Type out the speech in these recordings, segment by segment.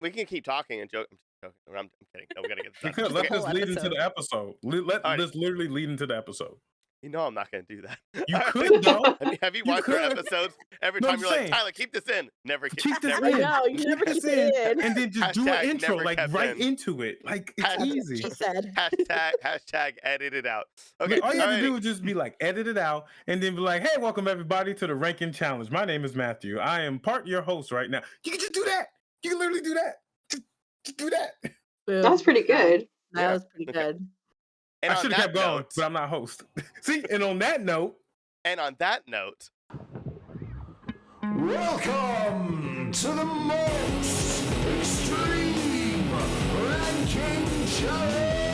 we can keep talking and joke. I'm joking. I'm kidding. No, we gotta get this done. Let Okay. this lead into the episode. Let this literally lead into the episode. You know I'm not gonna do that. You could though. Have you watched our episodes? Every time you're like, saying. Tyler, keep this in. Never Keep this never, in. I know, you never keep it in. And then just do Hashtag an intro never like kept right in. into it. Like it's easy. She said. hashtag edit it out. Okay, All you have to do is just be like edit it out and then be like, hey, welcome everybody to the ranking challenge. My name is Matthew. I am part your host right now. You can just do that. You can literally do that. Just do that. Boom. That's pretty good. That was pretty good. And I on should have that kept going, note- but I'm not host. See, and on that note, Welcome to the most extreme ranking challenge.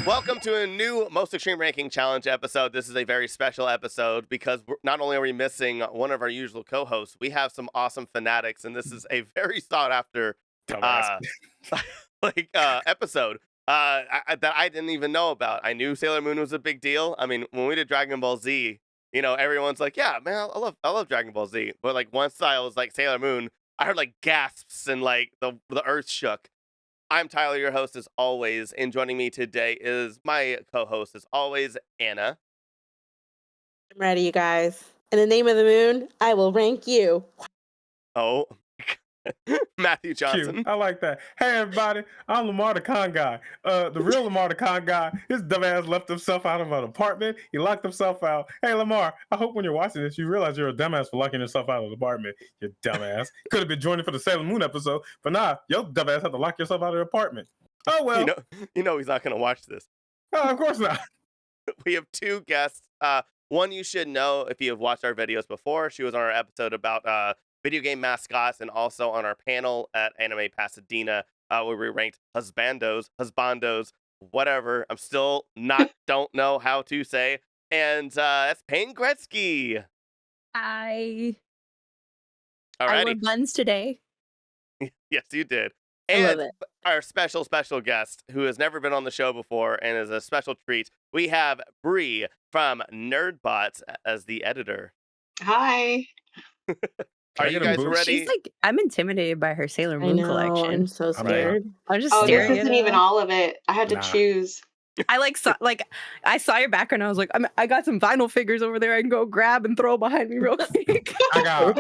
Welcome to a new Most Extreme Ranking Challenge episode. This is a very special episode because not only are we missing one of our usual co-hosts, we have some awesome fanatics, and this is a very sought-after episode that I didn't even know about. I knew Sailor Moon was a big deal. I mean, when we did Dragon Ball Z, you know, everyone's like, "Yeah, man, I love Dragon Ball Z." But like once I was like Sailor Moon, I heard like gasps and like the earth shook. I'm Tyler, your host as always, and joining me today is my co-host as always, Anna. I'm ready, you guys. In the name of the moon, I will rank you. Oh, Matthew Johnson. cute. I like that. Hey everybody, I'm Lamar the Con guy. The real Lamar the Con guy. His dumbass left himself out of an apartment. He locked himself out. Hey Lamar, I hope when you're watching this, you realize you're a dumbass for locking yourself out of the apartment. You dumbass. Could have been joining for the Sailor Moon episode, but nah, your dumbass had to lock yourself out of the apartment. Oh well. You know he's not gonna watch this. Oh, of course not. We have two guests. One you should know if you have watched our videos before. She was on our episode about video game mascots, and also on our panel at Anime Pasadena, where we ranked husbandos, whatever. I'm still don't know how to say. And that's Paingretzky. I wore Alrighty. buns today. Yes, you did. I love And it. our special guest who has never been on the show before and is a special treat. We have Bree from Nerdbots as the editor. Hi. Are you guys ready? She's like, I'm intimidated by her Sailor I Moon know, I'm collection. so scared. I'm just Oh, this staring. isn't at even her. all of it. I had to Nah. choose. I I saw your background. I was like, I got some vinyl figures over there. I can go grab and throw behind me real quick. I got one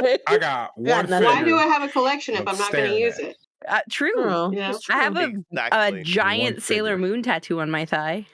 nothing. Why figure. do I have a collection if I'm I'm not going to staring use at. it? True. Oh, Yeah. that's I have true. a Exactly. giant One Sailor figure. Moon tattoo on my thigh.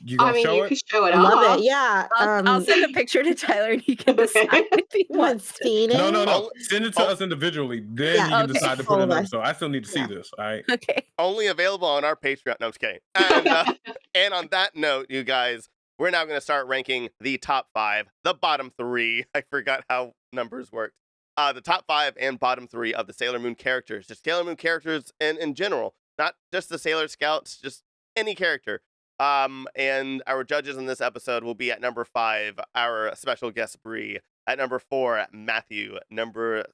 You gonna I mean, show you it? could show it I off. love it. Yeah. I'll send a picture to Tyler and he can decide if he You haven't wants. seen it? No. Send it to us individually. Then Yeah, you can okay. decide to put it Hold in. on. So I still need to see Yeah. this. All right. Okay. Only available on our Patreon. No, I'm just kidding. And, and on that note, you guys, we're now going to start ranking the top 5, the bottom 3. I forgot how numbers worked. The top 5 and bottom 3 of the Sailor Moon characters. Just Sailor Moon characters in general. Not just the Sailor Scouts, just any character. And our judges in this episode will be at number 5, our special guest Bree. At number 4, Matthew. At number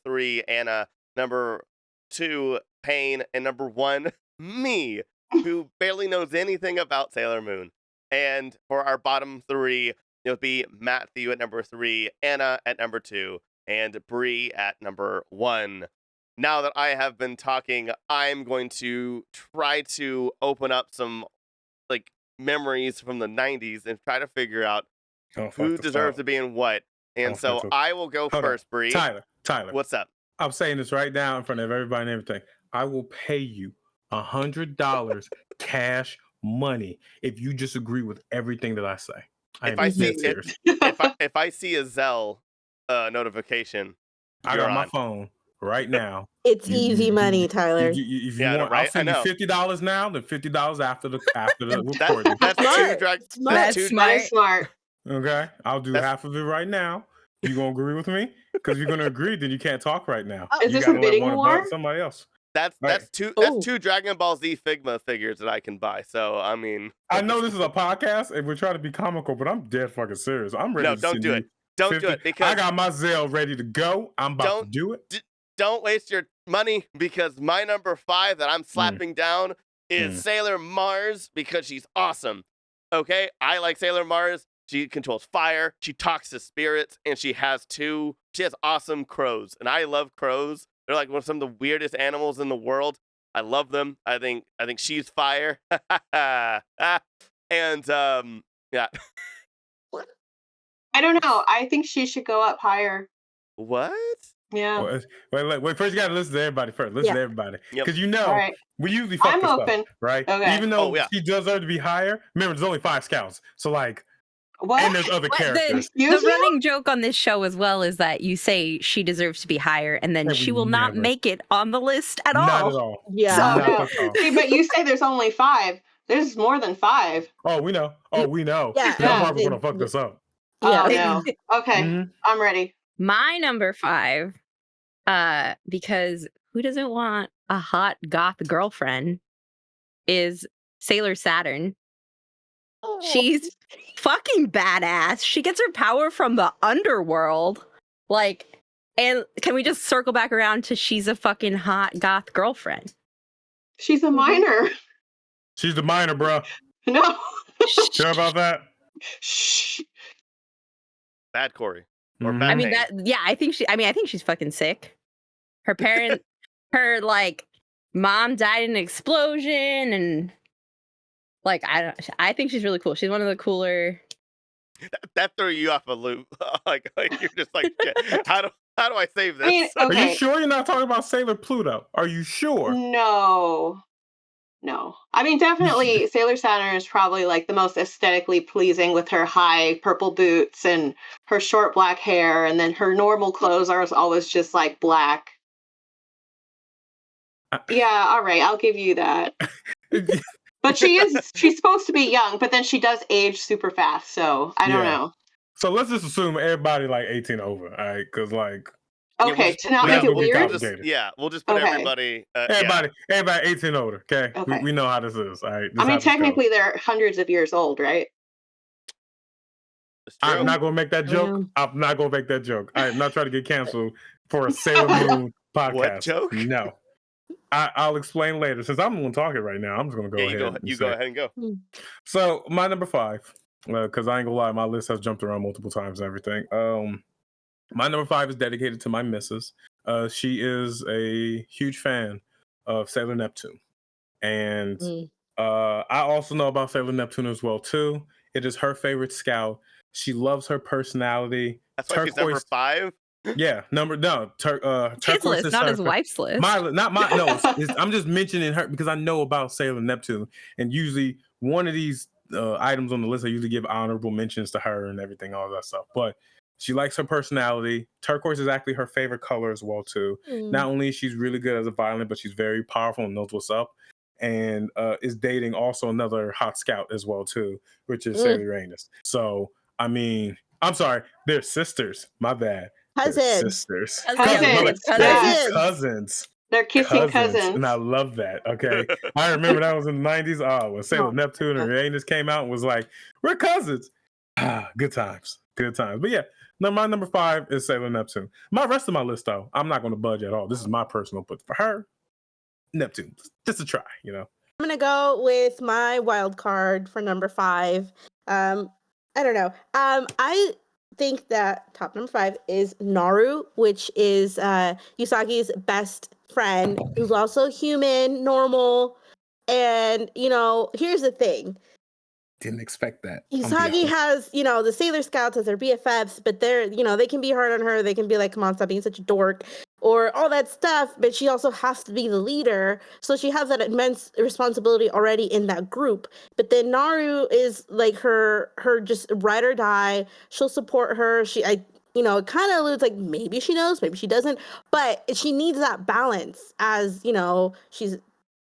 3, Anna. Number 2, Payne. And number 1, me, who barely knows anything about Sailor Moon. And for our bottom 3, it'll be Matthew at number 3, Anna at number 2, and Bree at number 1. Now that I have been talking, I'm going to try to open up some like memories from the 90s and try to figure out who deserves to be in what. And Don't so fuck this I will go Hold first, on. Bree. Tyler. What's up? I'm saying this right now in front of everybody and everything. I will pay you $100 cash money if you just agree with everything that I say. If I see dead it- serious. If I see a Zelle notification, I you're got my on. phone right now. It's You- easy you- money, Tyler. If you Yeah, I know, want, right? I'll send I you know. $50 now, then $50 after the recording. That's Smart. two That's two smart. That is smart. Okay, I'll do That's- half of it right now. You gonna agree with me? Because you're gonna agree, then you can't talk right now. Is You this gotta a let bidding one war? about somebody else. That's Right. Ooh. two Dragon Ball Z Figma figures that I can buy. So I mean, I know this is a podcast and we're trying to be comical, but I'm dead fucking serious. I'm ready No, to don't send do you it. Don't do 50 it because I got my Zelle ready to go. I'm about to Don't do it. don't waste your money because my number 5 that I'm slapping down is Sailor Mars because she's awesome. Okay, I like Sailor Mars. She controls fire. She talks to spirits, and she has awesome crows, and I love crows. They're like some of the weirdest animals in the world. I love them. I think she's fire. And yeah. I don't know. I think she should go up higher. What? Yeah. Wait. First, you gotta listen to everybody first. Listen to everybody, because All right. we usually fuck I'm this open. up, right? Okay. Even though she deserves to be higher. Remember, there's only 5 scouts, so like, What? and there's other characters. The running joke on this show as well is that you say she deserves to be higher, and then she will not make it on the list at all. Not at all. Yeah. Not no. at all. See, but you say there's only 5. There's more than 5. Oh, we know. Yeah. That's why we're gonna fuck this up. Yeah. Oh, no. Okay. I'm ready. My number 5, because who doesn't want a hot goth girlfriend, is Sailor Saturn. She's fucking badass. She gets her power from the underworld. Like, and can we just circle back around to she's a fucking hot goth girlfriend? She's a minor. She's the minor, bro. No. Care about that? Shh. Bad Corey. Or Mhm. bad I mean Hank. I think she's fucking sick. Her parent, her like mom died in an explosion, and like I think she's really cool. She's one of the cooler. That threw you off a loop. like you're just like, shit, how do I save this? I mean, Are okay. you sure you're not talking about Sailor Pluto? Are you sure? No. I mean, definitely Sailor Saturn is probably like the most aesthetically pleasing with her high purple boots and her short black hair, and then her normal clothes are always just like black. Yeah, all right, I'll give you that. But she's supposed to be young, but then she does age super fast, so I don't know. So let's just assume everybody like 18 over, all right? Because like, Okay, to not make it weird. We'll just put Okay. everybody. everybody 18 over. Okay, Okay. we know how this is. All right. I mean, technically they're hundreds of years old, right? I'm not gonna make that joke. I'm not gonna make that joke. I am not trying to get canceled for a Sailor Moon podcast. What joke? No. I'll explain later. Since I'm the one talking right now, I'm just gonna go ahead. You go ahead and go. So my number 5, because I ain't gonna lie, my list has jumped around multiple times and everything. My number 5 is dedicated to my missus. She is a huge fan of Sailor Neptune, and I also know about Sailor Neptune as well too. It is her favorite scout. She loves her personality. That's why she's number 5. Yeah, His list, not his wife's list. I'm just mentioning her because I know about Sailor Neptune, and usually one of these items on the list, I usually give honorable mentions to her and everything, all that stuff. But she likes her personality. Turquoise is actually her favorite color as well too. Not only is she's really good as a violin, but she's very powerful and knows what's up. And is dating also another hot scout as well too, which is Sailor Uranus. So I mean, I'm sorry, they're sisters. My bad. Cousins. They're sisters. Cousins. They're kissing cousins. And I love that. Okay. I remember that was in the 90s. Oh, when Sailor Neptune and Uranus came out and was like, we're cousins. Good times. But yeah, my number 5 is Sailor Neptune. My rest of my list, though, I'm not going to budge at all. This is my personal, but for her, Neptune. Just a try, you know. I'm going to go with my wild card for number 5. I don't know. I think that top number 5 is Naru, which is Usagi's best friend, who's also human, normal. And, here's the thing. Didn't expect that. Usagi has, the Sailor Scouts as their BFFs, but they're, they can be hard on her. They can be like, come on, stop being such a dork, or all that stuff. But she also has to be the leader. So she has that immense responsibility already in that group. But then Naru is like her just ride or die. She'll support her. It kind of alludes like maybe she knows, maybe she doesn't. But she needs that balance as, she's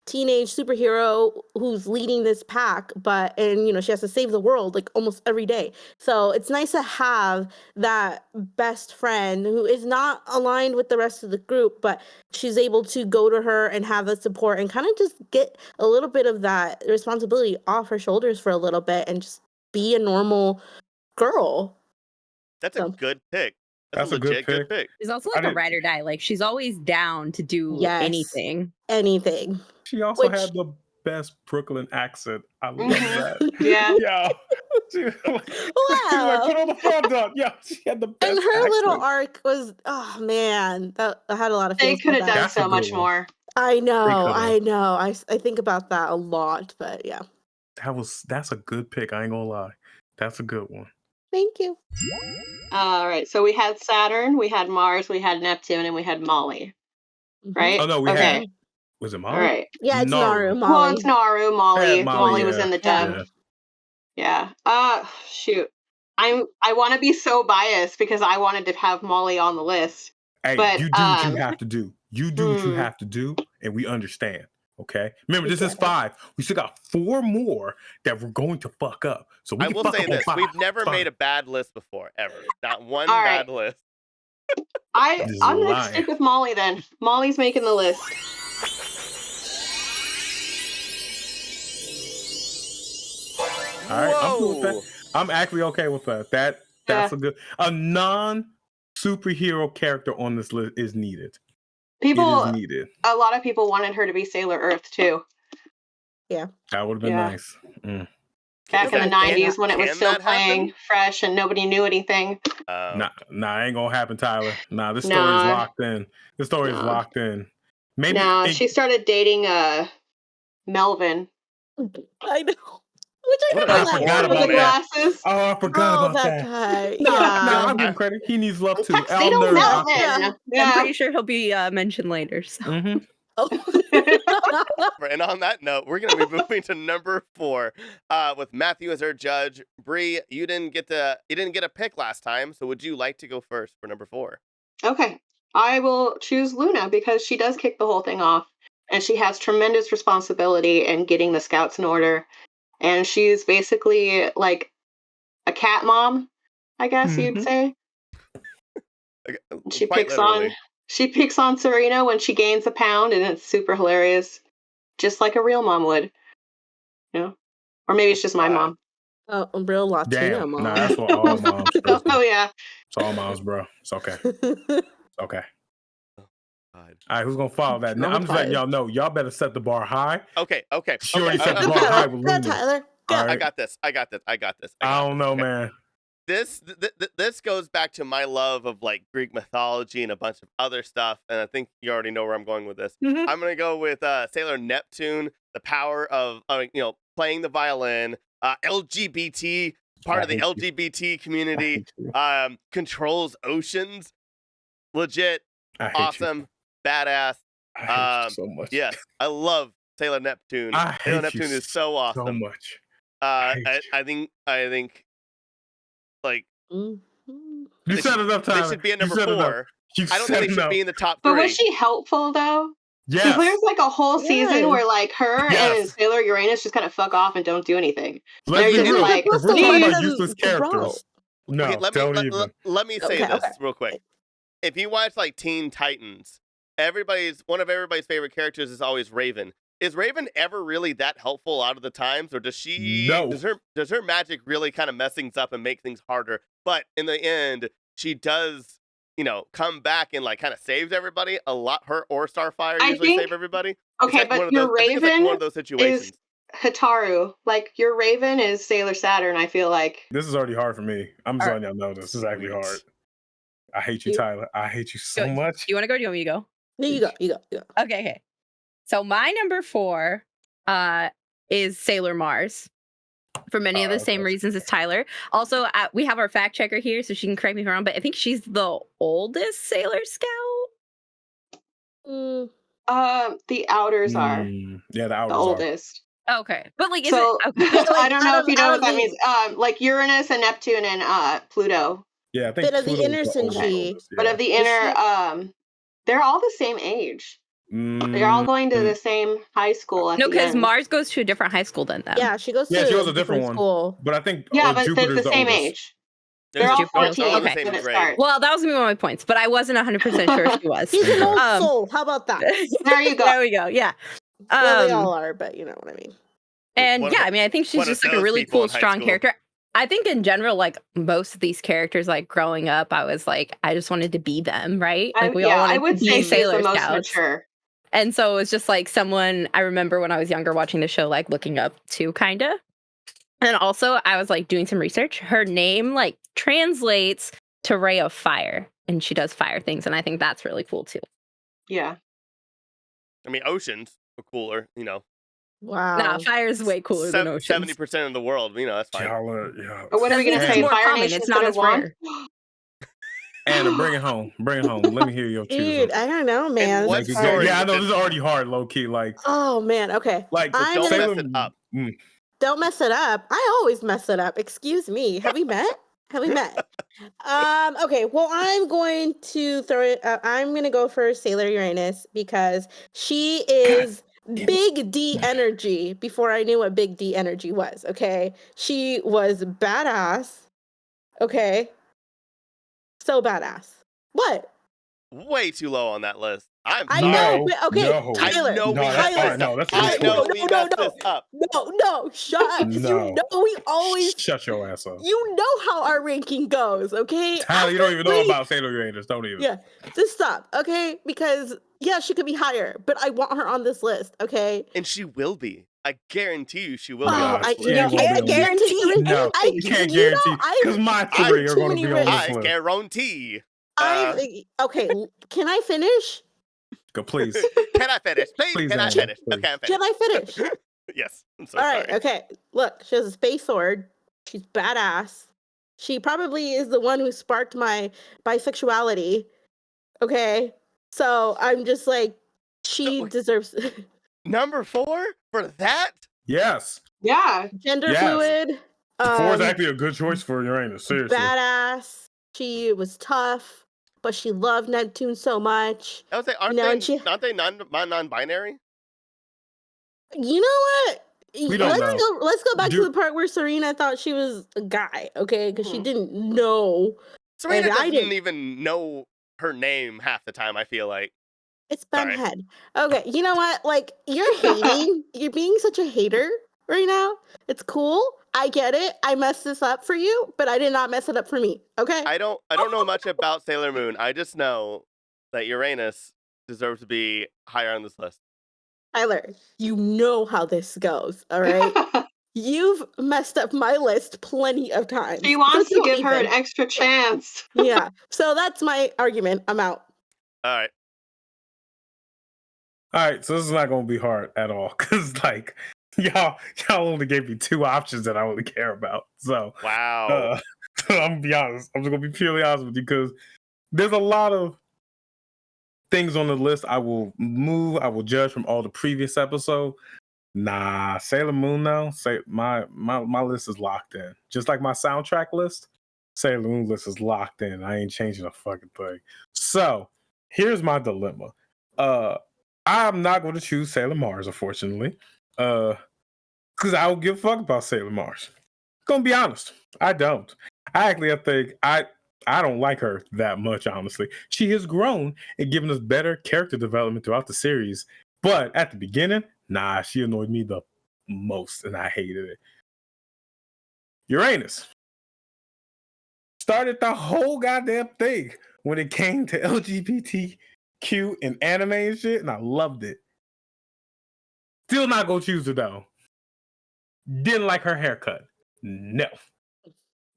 teenage superhero who's leading this pack, and she has to save the world like almost every day. So it's nice to have that best friend who is not aligned with the rest of the group, but she's able to go to her and have the support and kind of just get a little bit of that responsibility off her shoulders for a little bit and just be a normal girl. That's a good pick. That's a good legit pick. She's also I like a didn't- ride or die. Like she's always down to do Yes. anything. Anything. She also Which- had the best Brooklyn accent. I love Mhm. that. Yeah. Yeah. She was like, Wow. put on the front up. Yeah, she had the best And her little accent. arc was, oh man, that I had a lot of They feels could about have that. done That's a so good much one. more. I know, could've. I know. I think about that a lot, but yeah. That's a good pick. I ain't gonna lie. That's a good one. Thank you. All right. So we had Saturn, we had Mars, we had Neptune, and we had Molly. Right? Oh no, we okay. had. Was it Molly? All right. Yeah, it's Naru, Naru. Well, Molly. it's Naru, Molly. Yeah, Molly was yeah. in the Yeah. dub. Yeah. Shoot. I want to be so biased because I wanted to have Molly on the list. Hey, But, you do what you have to do. You do what you hmm. have to do, and we understand. Okay. Remember, this is Exactly. 5. We still got 4 more that we're going to fuck up. So we I can will fuck say up on this: 5. we've never Fine. made a bad list before, ever. Not one All bad right. list. I'm Just gonna lying. stick with Molly then. Molly's making the list. All right, I'm cool with Whoa. that. I'm actually okay with that. That's a non-superhero character on this list is needed. It People, is needed. a lot of people wanted her to be Sailor Earth too. That would have been Yeah. nice. Mm. Back in the Can- 90s when it was can still that happen? playing fresh and nobody knew anything. Nah, ain't gonna happen, Tyler. Nah, this story's Nah. locked in. This story is Nah. locked in. Maybe No, it- she started dating Melvin. I know. Which I What never an liked. horrible With the man. glasses. Oh, I forgot Oh, about that that. guy. Nah, Yeah. I'm giving credit. He needs love too. Tuxedo Elder. Melvin. Yeah. Yeah. I'm pretty sure he'll be mentioned later. So. Mhm. Oh. And on that note, we're going to be moving to number 4 with Matthew as our judge. Bree, you didn't get a pick last time, so would you like to go first for number 4? Okay. I will choose Luna because she does kick the whole thing off. And she has tremendous responsibility in getting the scouts in order. And she's basically like a cat mom, I guess you'd Mhm. say. She Quite picks on Serena when she gains a pound, and it's super hilarious. Just like a real mom would. You know? Or maybe it's just my mom. Oh, a real Latino Damn. mom. Nah, that's what all moms. trust me. Oh yeah. It's all moms, bro. It's okay. It's okay. All right, who's gonna follow that? Now, I'm just letting y'all know. Y'all better set the bar high. Okay. She already set the Go, bar high Tyler. with Go, Luna. Tyler. Go. All right. I got this. I don't know, man. This goes back to my love of like Greek mythology and a bunch of other stuff, and I think you already know where I'm going with this. Mhm. I'm gonna go with Sailor Neptune, the power of playing the violin, LGBT, part of the I hate you. LGBT I community, hate you. controls oceans, legit, I hate awesome, badass. you. I hate you so much. Yes, I love Sailor Neptune. I Sailor hate you Neptune is so awesome. so much. I hate think like Mhm. You They set should- it up, they Tyler. should be at You number set it up. 4. You I don't set think they it should up. be in the top But 3. was she helpful though? Because Yes. there's like a whole season Yes. where like her and Yes. Sailor Uranus just kind of fuck off and don't do anything. Let's They're be just real. like, If we're What's the talking about point useless of the role? characters, no, Okay, don't even. let me say Okay, this okay. real quick. If you watch like Teen Titans, one of everybody's favorite characters is always Raven. Is Raven ever really that helpful a lot of the times, or does she? No. Does her magic really kind of mess things up and make things harder? But in the end, she does, come back and like kind of saves everybody a lot. Her or Starfire I usually think- save everybody. It's Okay, like one but of your those, I think it's like Raven one of those situations. is Hitaru. Like your Raven is Sailor Saturn, I feel like. This is already hard for me. I'm just All letting y'all know this is actually Sweet. hard. I hate you, You- Tyler. I hate you so Do much. you want to go? Or do you want me to go? No, you go. You go. You go. Okay. So my number 4 is Sailor Mars. For many of the same okay. reasons as Tyler. Also, we have our fact checker here, so she can correct me if I'm wrong, but I think she's the oldest Sailor Scout. Mm, The outers are Yeah, the outers the oldest. Okay. But like, is So it? Okay. I don't know out if you of- know out what of that the- means. Like Uranus and Neptune and Pluto. Yeah, I think Bit of the Pluto's inner oldest, Senshi. oldest, But yeah. of the Is inner, they're all the same age. They're all going to the same high school at No, the because end. Mars goes to a different high school than them. yeah, she goes Yeah, to she goes a different one. school. But I think Yeah, but Jupiter's they're the same oldest. age. They're all Jupiter's 14 oldest. Okay. when it Grade. starts. Well, that was gonna be one of my points, but I wasn't 100% sure if she was. She's an old Um, soul. How about that? There you go. There we go. Yeah. Well, they all are, but you know what I mean. And One yeah, of- I mean, I think she's one of just like a those really people cool, in high strong school. character. I think in general, like most of these characters, like growing up, I was like, I just wanted to be them, right? Like we all I wanted would to say be she's the Sailor most Scouts. mature. And so it was just like someone I remember when I was younger watching the show, like looking up to kind of. And also I was like doing some research. Her name like translates to Ray of Fire, and she does fire things. And I think that's really cool too. Yeah. I mean, oceans are cooler, you know. Wow. Nah, fire is way cooler than oceans. 70% of the world, you know, that's fine. Yeah. Or what are we That gonna means it's say? more Fire common, Nation it's not instead as of wand? rare. Anna, bring it home. Bring it home. Let me hear your choose. Dude, I don't know, man. what This is story hard. Yeah, I would know this- this is already hard, low key. Like, Oh man, okay. like I'm don't gonna- mess it up. Don't mess it up. I always mess it up. Excuse me. Have we met? Have we met? Okay, well, I'm going to throw it. I'm going to go for Sailor Uranus because she is Big D energy before I knew what Big D energy was. Okay, she was badass. Okay, so badass. What? Way too low on that list. I No, know, but okay, no. Tyler. I know we No, that's messed Tyler, fine. No, that's I really know cool. we messed this up. No, shut up. No. You know we always. Shut your ass up. You know how our ranking goes, okay? Tyler, you don't even know After about Sailor Uranus. Don't even. Yeah, just stop, okay? Because yeah, she could be higher, but I want her on this list, okay? And she will be. I guarantee you she will be Oh, on I this you list. won't be on this guarantee. No, I- you can't you know, guarantee I- because my I three have are too going to many be on this I list. guarantee. Okay, can I finish? Go, please. Can I finish? Please, Please, can I Anna, finish? please. Okay, I'm Can finished. I finish? Yes. I'm so All sorry. right, okay. Look, she has a space sword. She's badass. She probably is the one who sparked my bisexuality. Okay, so I'm just like, she So- deserves Number 4 for that? Yes. Yeah. gender Yes. fluid. Four is actually a good choice for Uranus. Seriously. Badass. She was tough, but she loved Neptune so much. I would say, aren't No, and they, she- aren't they non-binary? You know what? We don't know. Let's go back to Do- the part where Serena thought she was a guy, okay? Because she Mhm. didn't know. Serena And I doesn't didn't. even know her name half the time, I feel like. It's Sorry. Benhead. Okay, you know what? Like, you're hating. You're being such a hater right now. It's cool. I get it. I messed this up for you, but I did not mess it up for me. Okay? I don't know much about Sailor Moon. I just know that Uranus deserves to be higher on this list. Tyler, you know how this goes, all right? You've messed up my list plenty of times. She wants so to don't give her an even. extra chance. Yeah. So that's my argument. I'm out. All right. All right, so this is not going to be hard at all because, like, y'all only gave me two options that I really care about. So, Wow. so I'm gonna be honest. I'm just gonna be purely honest with you because there's a lot of things on the list I will judge from all the previous episode. Nah, Sailor Moon though. My list is locked in. Just like my soundtrack list, Sailor Moon list is locked in. I ain't changing a fucking thing. So here's my dilemma. I'm not going to choose Sailor Mars, unfortunately. Because I don't give a fuck about Sailor Mars. Gonna be honest, I don't. I think I don't like her that much, honestly. She has grown and given us better character development throughout the series. But at the beginning, nah, she annoyed me the most and I hated it. Uranus started the whole goddamn thing when it came to LGBTQ and anime and shit, and I loved it. Still not gonna choose her though. Didn't like her haircut. No.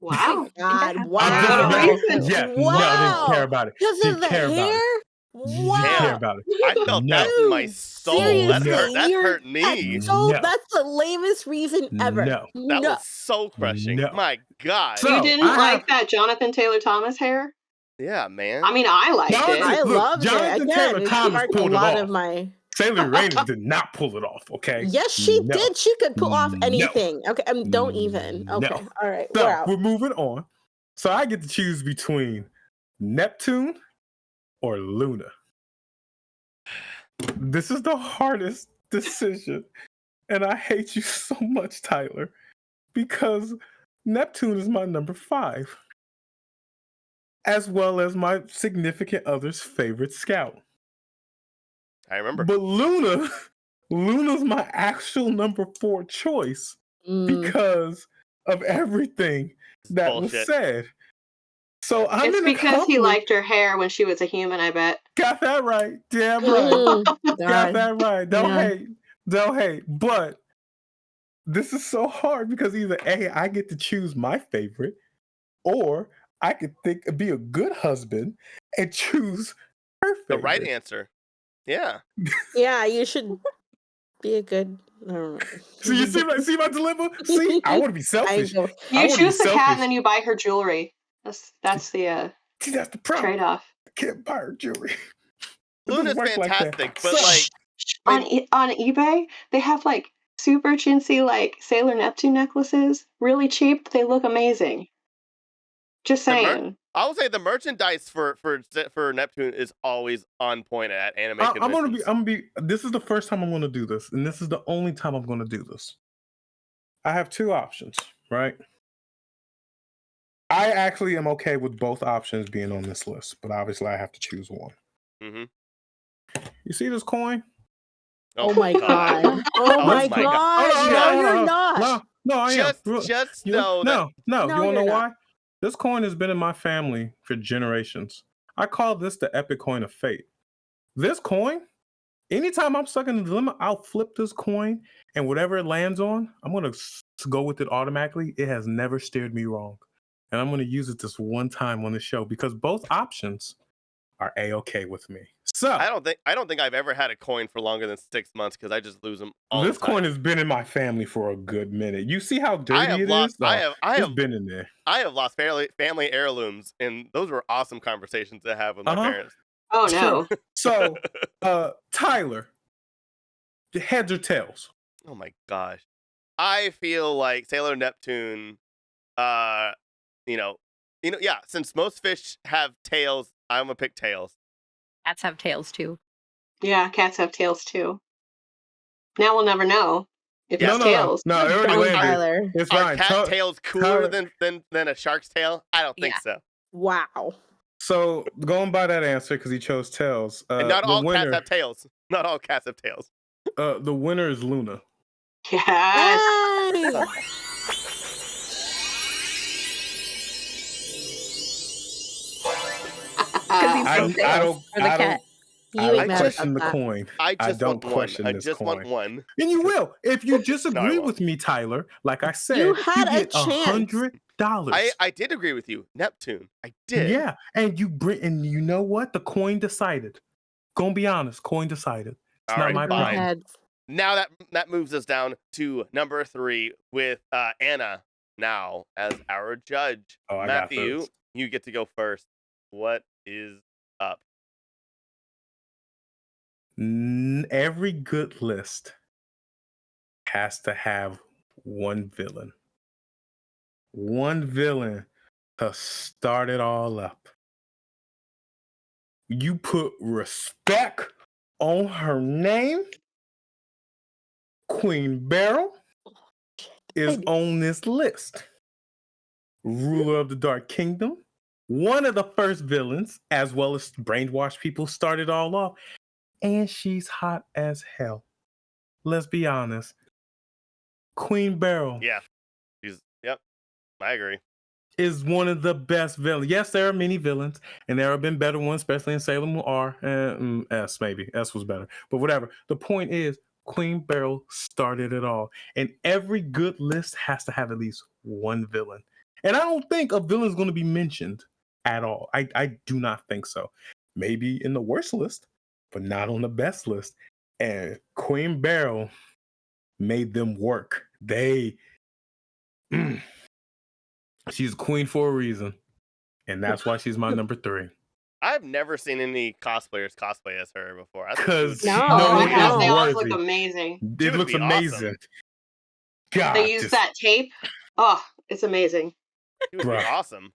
Wow. God, What a wow. reason. Yeah, no, Wow. didn't care about it. Because of Didn't the care about hair? it. Wow. Didn't care about it. I felt that in my Dude, soul. That seriously, hurt me. No. That's the lamest reason ever. No. That was soul crushing. No. My God. So- You didn't I like have- that Jonathan Taylor Thomas hair? Yeah, man. I mean, I liked Jonathan- it. I Look, loved Jonathan it. Taylor Again, it Thomas sparked a pulled it lot off. of my. Sailor Uranus did not pull it off, okay? Yes, she No. did. She could pull off No. anything. Okay, don't even. No. Okay, all right, So we're out. we're moving on. So I get to choose between Neptune or Luna. This is the hardest decision. And I hate you so much, Tyler, because Neptune is my number 5, as well as my significant other's favorite scout. I remember. But Luna's my actual number 4 choice Mm, because of everything that was Bullshit. said. So I'm It's in because he conflict. liked her hair when she was a human, I bet. Got that right. Damn right. Got God. that right. Don't Yeah. hate. Don't hate. But this is so hard because either A, I get to choose my favorite, or I could be a good husband and choose her favorite. The right answer. Yeah. Yeah, you should be a good. I don't know. So you see my dilemma? See, I want to be I selfish. go. I You wanna be choose the cat selfish. and then you buy her jewelry. That's the See, that's the problem. trade-off. I can't buy her jewelry. It doesn't Luna's work like that. fantastic, but So- like On eBay, they have like super chintzy like Sailor Neptune necklaces, really cheap. They look amazing. Just The mer- saying. I will say the merchandise for Neptune is always on point at anime conventions. I'm gonna be. This is the first time I'm gonna do this, and this is the only time I'm gonna do this. I have two options, right? I actually am okay with both options being on this list, but obviously I have to choose one. Mhm. You see this coin? Oh my god. Oh Oh my my God. god. No, you're not. No, I am. Just You- know that no. No, You wanna know you're why? not. This coin has been in my family for generations. I call this the epic coin of fate. This coin, anytime I'm stuck in a dilemma, I'll flip this coin, and whatever it lands on, I'm gonna go with it automatically. It has never steered me wrong, and I'm gonna use it this one time on the show because both options are a-okay with me. So I don't think I've ever had a coin for longer than 6 months because I just lose them all this the time. coin has been in my family for a good minute. You see how I dirty have it lost. is? I It's have been in there. I have lost family heirlooms, and those were awesome conversations to have with my parents. Oh no. So, Tyler, the heads or tails? Oh my gosh, I feel like Sailor Neptune. Yeah. Since most fish have tails, I'm gonna pick tails. Cats have tails too. Yeah, cats have tails too. Now we'll never know if Yeah. it's tails. No, it already Dumb landed. Tyler. It's Are fine. cat tails cooler Tyler- than a shark's tail? I don't think so. Wow. So going by that answer, because he chose tails, And not the all winner, cats have tails. Not all cats have tails. the winner is Luna. Yes. Hey! I So tails for the cat. You I ain't don't mad question the about that. coin. I just don't want question one. I this just want coin. one. And you will. If you No, disagree I won't. with me, Tyler, like I said, You had a get chance. $100. I did agree with you. Neptune. I did. Yeah, and you know what? The coin decided. Gonna be honest, coin decided. It's All not right, my fine. problem. Heads. Now that moves us down to number 3 with Anna now as our judge. Oh, I got Matthew, first. you get to go first. What is up? Every good list has to have one villain. One villain to start it all up. You put respect on her name. Queen Beryl is on this list. Ruler of the Dark Kingdom. One of the first villains, as well as brainwashed people, started all off. And she's hot as hell. Let's be honest. Queen Beryl Yeah. Yep. I agree. is one of the best villains. Yes, there are many villains, and there have been better ones, especially in Sailor Moon R and S, maybe. S was better. But whatever. The point is, Queen Beryl started it all. And every good list has to have at least one villain. And I don't think a villain is going to be mentioned at all. I do not think so. Maybe in the worst list, but not on the best list. And Queen Beryl made them work. She's queen for a reason. And that's why she's my number 3. I've never seen any cosplayers cosplay as her before. I think she Because would- No, Oh, no my one gosh, they is always worthy. look amazing. She It would looks be amazing. awesome. God, They use that tape. Oh, it's amazing. She would be Bruh. awesome.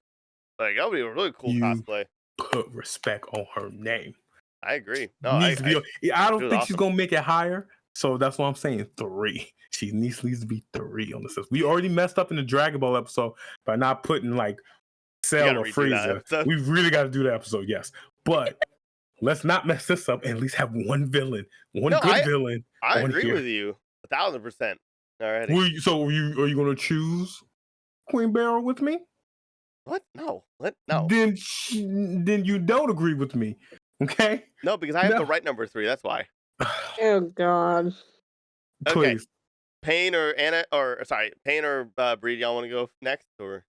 Like, that would be a really cool You- cosplay. put respect on her name. I agree. No, I Needs to be, I don't was think she's awesome. gonna make it higher. So that's why I'm saying 3. She needs to be 3 on the list. We already messed up in the Dragon Ball episode by not putting like Cell gotta or redo that Frieza. episode. We really got to do that episode, yes. But let's not mess this up and at least have one villain, one No, good villain. I on agree here. with you 1,000%. Alrighty. Are you gonna choose Queen Beryl with me? What? No. What? No. Then you don't agree with me. Okay? No, because I have No. the right number 3. That's why. Oh God. Okay. Please. Pain or Breed, y'all want to go next? Or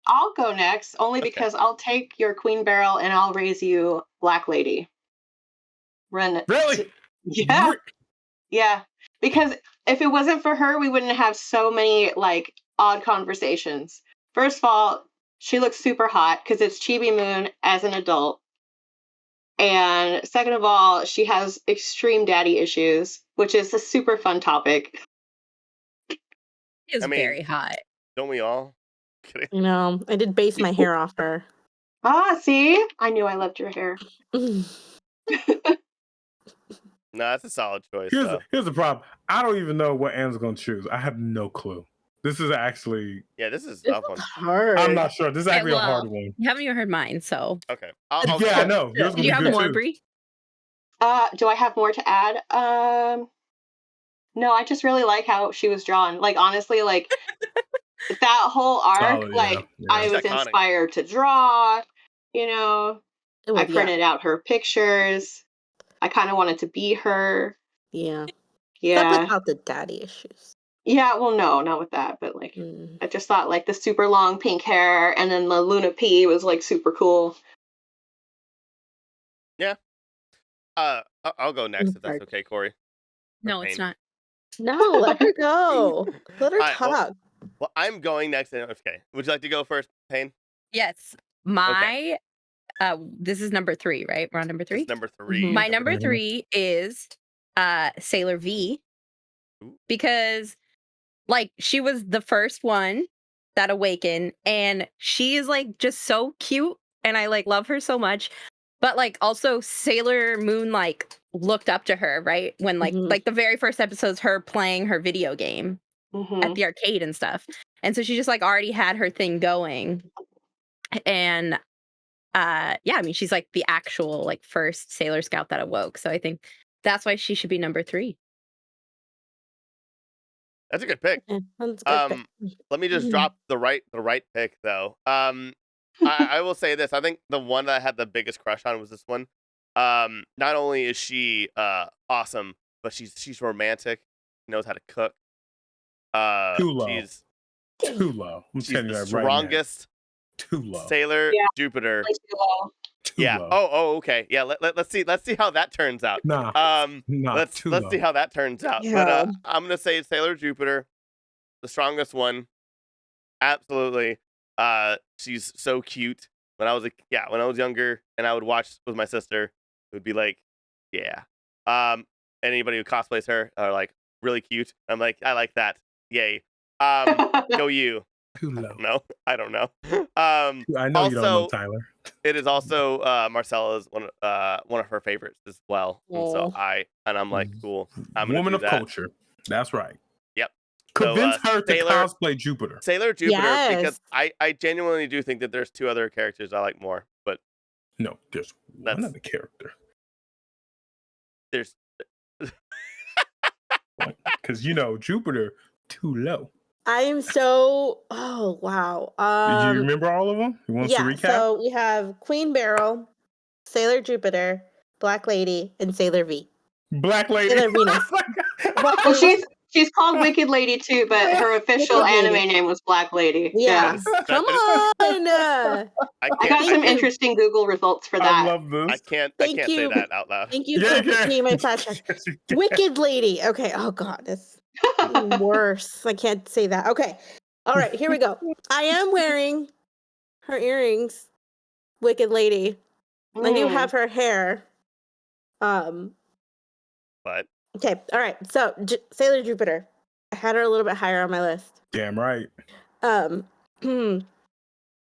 I'll go next, only Okay. because I'll take your Queen Beryl and I'll raise you Black Lady. Run. Really? Yeah. Yeah. Because if it wasn't for her, we wouldn't have so many like odd conversations. First of all, she looks super hot because it's Chibi Moon as an adult. And second of all, she has extreme daddy issues, which is a super fun topic. Is I mean- very hot. don't we all? Kidding. You know, I did base my hair off her. Ah, see? I knew I loved your hair. No, that's a solid choice. Here's the problem. I don't even know what Anne's going to choose. I have no clue. This is actually. Yeah, this is a This tough was one. hard. I'm not sure. This is Okay, actually a hard well, one. You haven't even heard mine, so. Okay. I'll Yeah, I know. Yours Did gonna you be have good more, too. Bree? Do I have more to add? No, I just really like how she was drawn. Like, honestly, like, that whole arc, Solid, yeah, like, yeah. I She's was iconic. inspired to draw, you know. Well, I printed out her pictures. I kind of wanted to be her. Yeah. Except Yeah. without the daddy issues. Yeah, well, no, not with that, but, like, Mm. I just thought, like, the super long pink hair and then the Luna P was, like, super cool. I'll go next if that's Sorry. okay, Corey. Or No, it's Pain. not. No, let her go. Let her Alright, well- talk. Well, I'm going next. Okay. Would you like to go first, Pain? Yes. My this is number 3, right? We're on number 3. It's number 3. Mhm. My number Mhm. 3 is Sailor V, Ooh. because like she was the first one that awakened, and she is like just so cute, and I like love her so much. But like also Sailor Moon like looked up to her, right? When Mhm. like the very first episode's her playing her video game Mm-hmm. at the arcade and stuff. And so she just like already had her thing going. And yeah, I mean she's like the actual like first Sailor Scout that awoke. So I think that's why she should be number 3. That's a good pick. Yeah, that's good. Let me just Mhm. drop the right pick though. I will say this. I think the one that I had the biggest crush on was this one. Not only is she awesome, but she's romantic. Knows how to cook. Too low. She's Too low. I'm she's telling you the that right now. strongest Too low. Sailor Yeah. Jupiter. Too Yeah. low. Oh, okay. Yeah. Let's see how that turns out. Nah. Let's too see low. how that turns out. Yeah. But I'm gonna say Sailor Jupiter, the strongest one. Absolutely. She's so cute. When I was younger and I would watch with my sister, it would be like, yeah. Anybody who cosplays her are like really cute. I'm like, I like that. Yay. Go you. Too low. No, I don't know. I know you don't know, also- Tyler. It is also Marcella's one of her favorites as well. And so Aw. I'm like, cool. I'm gonna Woman do of that. culture. That's right. Yep. So, Convince her to Sailor- cosplay Jupiter. Sailor Jupiter, because Yes. I genuinely do think that there's 2 other characters I like more, but No, there's one That's- other character. there's Because Jupiter too low. I am so. Oh wow. Did you remember all of them? You want us to Yeah. recap? So we have Queen Beryl, Sailor Jupiter, Black Lady, and Sailor V. Black Lady. Sailor Venus. Black Well, Lady. she's called Wicked Lady too, but her official Wicked Lady. anime name was Black Lady. Yeah. That Come is- on. I I got can't some Thank you. interesting Google results for I that. love this. I can't Thank say you. that out loud. Thank you Yeah, for you can. being my flashback. Yes, you can. Wicked Lady. Okay. Oh God, it's worse. I can't say that. Okay. All right. Here we go. I am wearing her earrings. Wicked Lady. I do Mm. have her hair. But Okay. All right. So Sailor Jupiter. I had her a little bit higher on my list. Damn right. Um.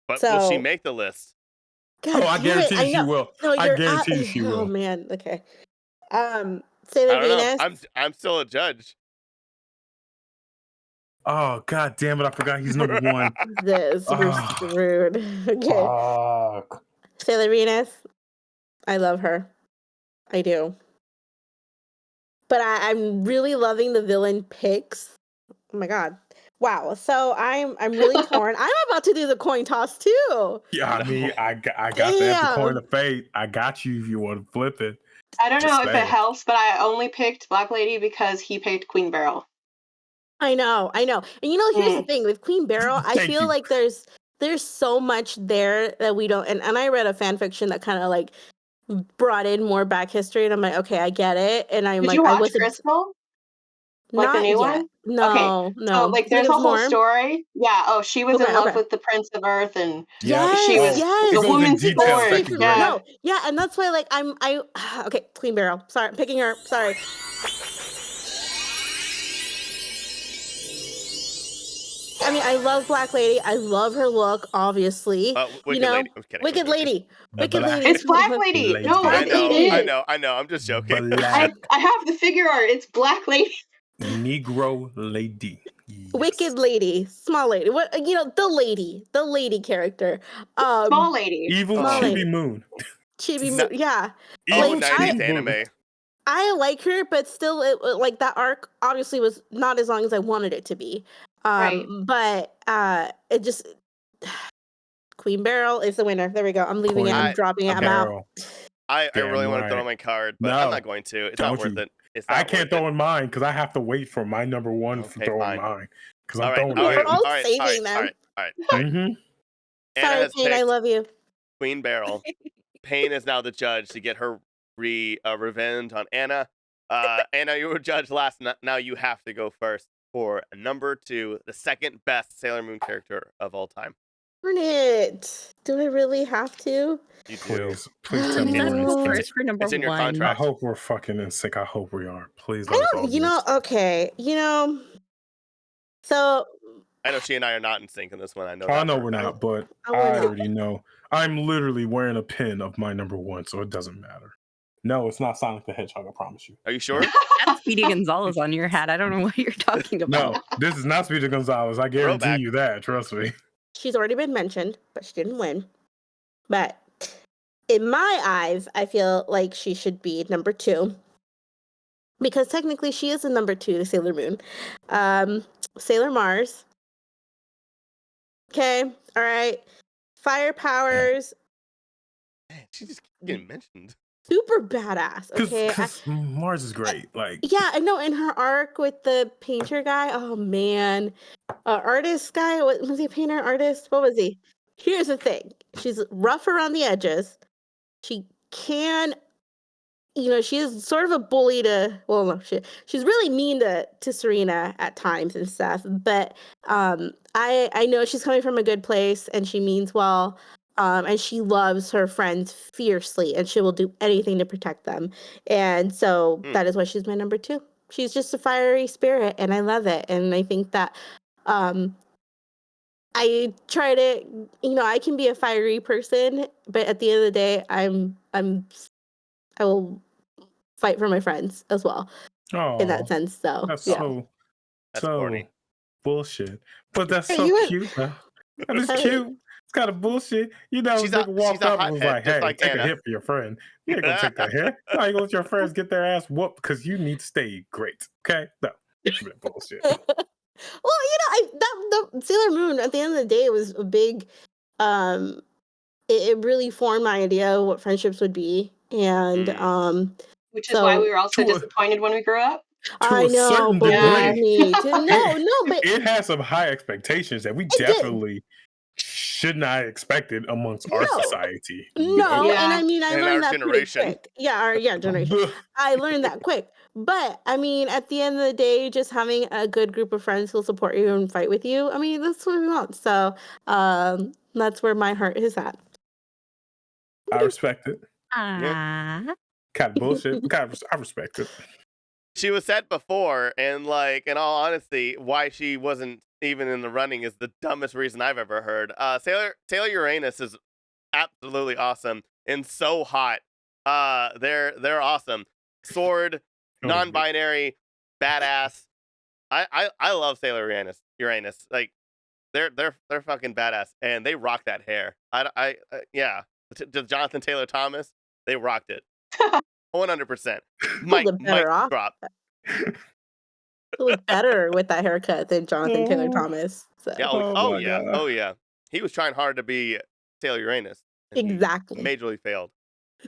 God will she So- make the list? Oh, I damn it, guarantee you she know. will. No, I you're guarantee you she Oh will. man. Okay. Sailor I don't know. Venus. I'm still a judge. Oh, god damn it. I forgot he's number 1. This we're Ah. screwed. Okay. Fuck. Sailor Venus. I love her. I do. But I'm really loving the villain picks. Oh my god. Wow. So I'm really torn. I'm about to do the coin toss too. Yeah, I mean, I got the epic coin of fate. I got you if you want to flip it. I don't Just know if it saying. helps, but I only picked Black Lady because he picked Queen Beryl. I know. And here's the thing with Queen Beryl, I Thank feel you. like there's so much there that we don't, and I read a fan fiction that kind of like brought in more back history, and I'm like, okay, I get it. And I'm Did like, you I watch was Crystal? Like the not new yet. one? Okay. No, So no. like Think there's a it's whole more. story. Yeah. Oh, she was in Okay, love okay. with the Prince of Earth, and Yep. she was Yes, It the goes in woman's detail sword. second grade. Yeah. No, yeah, and that's why like okay, Queen Beryl. Sorry, I'm picking her. Sorry. I mean, I love Black Lady. I love her look, obviously. Wicked Lady. I'm kidding. Wicked Lady. Wicked Black Lady. It's Black Lady. Lady. No, I it's know. it. I know. I'm just joking. Black I have the figure art. It's Black Lady. Negro lady. Yes. Wicked Lady. Small lady. What the lady character. Small lady. Evil Small Chibi lady. Moon. Chibi, yeah. Oh, Evil 90s Chibi anime. Moon. I like her, but still, like that arc obviously was not as long as I wanted it to be. Right. But it just Queen Beryl is the winner. There we go. I'm leaving it. I'm dropping it. I'm out. Barrel. I Damn really want to throw right. in my card, but No, I'm not going to. It's not don't worth you. it. It's not I can't worth throw it. in mine because I have to wait for my number one to Okay, throw fine. in mine. Because All I'm right, throwing all right, We're all all right, saving all them. right. Mm-hmm. Anna Sorry, has Payne. I picked love you. Queen Beryl. Payne is now the judge to get her revenge on Anna. Anna, you were judged last. Now you have to go first for number 2, the second best Sailor Moon character of all time. Darn it. Do I really have to? You do. Please tell me You we're gotta in go sync. first for number It's in your one. I contract. hope we're fucking in sync. I hope we are. Please I let us all don't, be in sync. okay. So I know she and I are not in sync in this one. I know. I that know for a we're fact. not, but we're I not. already know. I'm literally wearing a pin of my number 1, so it doesn't matter. No, it's not Sonic the Hedgehog, I promise you. Are you sure? That's Speedy Gonzalez on your hat. I don't know what you're talking about. No, this is not Speedy Gonzalez. I guarantee Throwback. you that. Trust me. she's already been mentioned, but she didn't win. But in my eyes, I feel like she should be number 2. Because technically she is a number 2 to Sailor Moon. Sailor Mars. Okay, all right. Fire powers. Man, she just keeps getting mentioned. Super badass. Okay. Because Mars is great. Like, Yeah, I know. In her arc with the painter guy, oh man, artist guy. What was he? A painter, artist? What was he? Here's the thing: she's rough around the edges. She can, she is sort of a bully to. Well, no, she's really mean to Serena at times and stuff. But I know she's coming from a good place and she means well. And she loves her friends fiercely, and she will do anything to protect them. And so that is why she's my number 2. She's just a fiery spirit, and I love it. And I think that I try to, I can be a fiery person, but at the end of the day, I will fight for my friends as well. In that sense, so that's yeah. That's corny. Bullshit. But that's Hey, so you- cute. Huh? That is Hey. cute. It's kind of bullshit. She's a- nigga walked she's a up and was hothead, like, just hey, like take Anna. a hit for your friend. You ain't gonna take that hit. No, you gonna let your friends get their ass whooped because you need to stay great. Okay? No. Bullshit. Well, the Sailor Moon at the end of the day was a big it really formed my idea of what friendships would be. And which is why we were also to a- disappointed when we grew up. I a know, certain believe degree. me. But It has some high expectations that we It did. definitely should not expect it amongst our No. society. no, Yeah. and I mean I And our learned that generation. pretty quick. Yeah, our generation. Ugh. I learned that quick. But I mean, at the end of the day, just having a good group of friends who'll support you and fight with you, I mean, that's what we want. So that's where my heart is at. I respect it. Ah. Kind of bullshit. I respect it. She was said before, and like, in all honesty, why she wasn't even in the running is the dumbest reason I've ever heard. Sailor Uranus is absolutely awesome and so hot. They're awesome. Sword, non-binary, badass. I love Sailor Uranus. Like, they're fucking badass, and they rock that hair. Yeah. To Jonathan Taylor Thomas, they rocked it. 100%. Mic the better off. drop. looked better with that haircut than Jonathan Taylor Thomas. So. Yeah. Oh my Yeah. God. Oh yeah. He was trying hard to be Sailor Uranus. And Exactly. He majorly failed.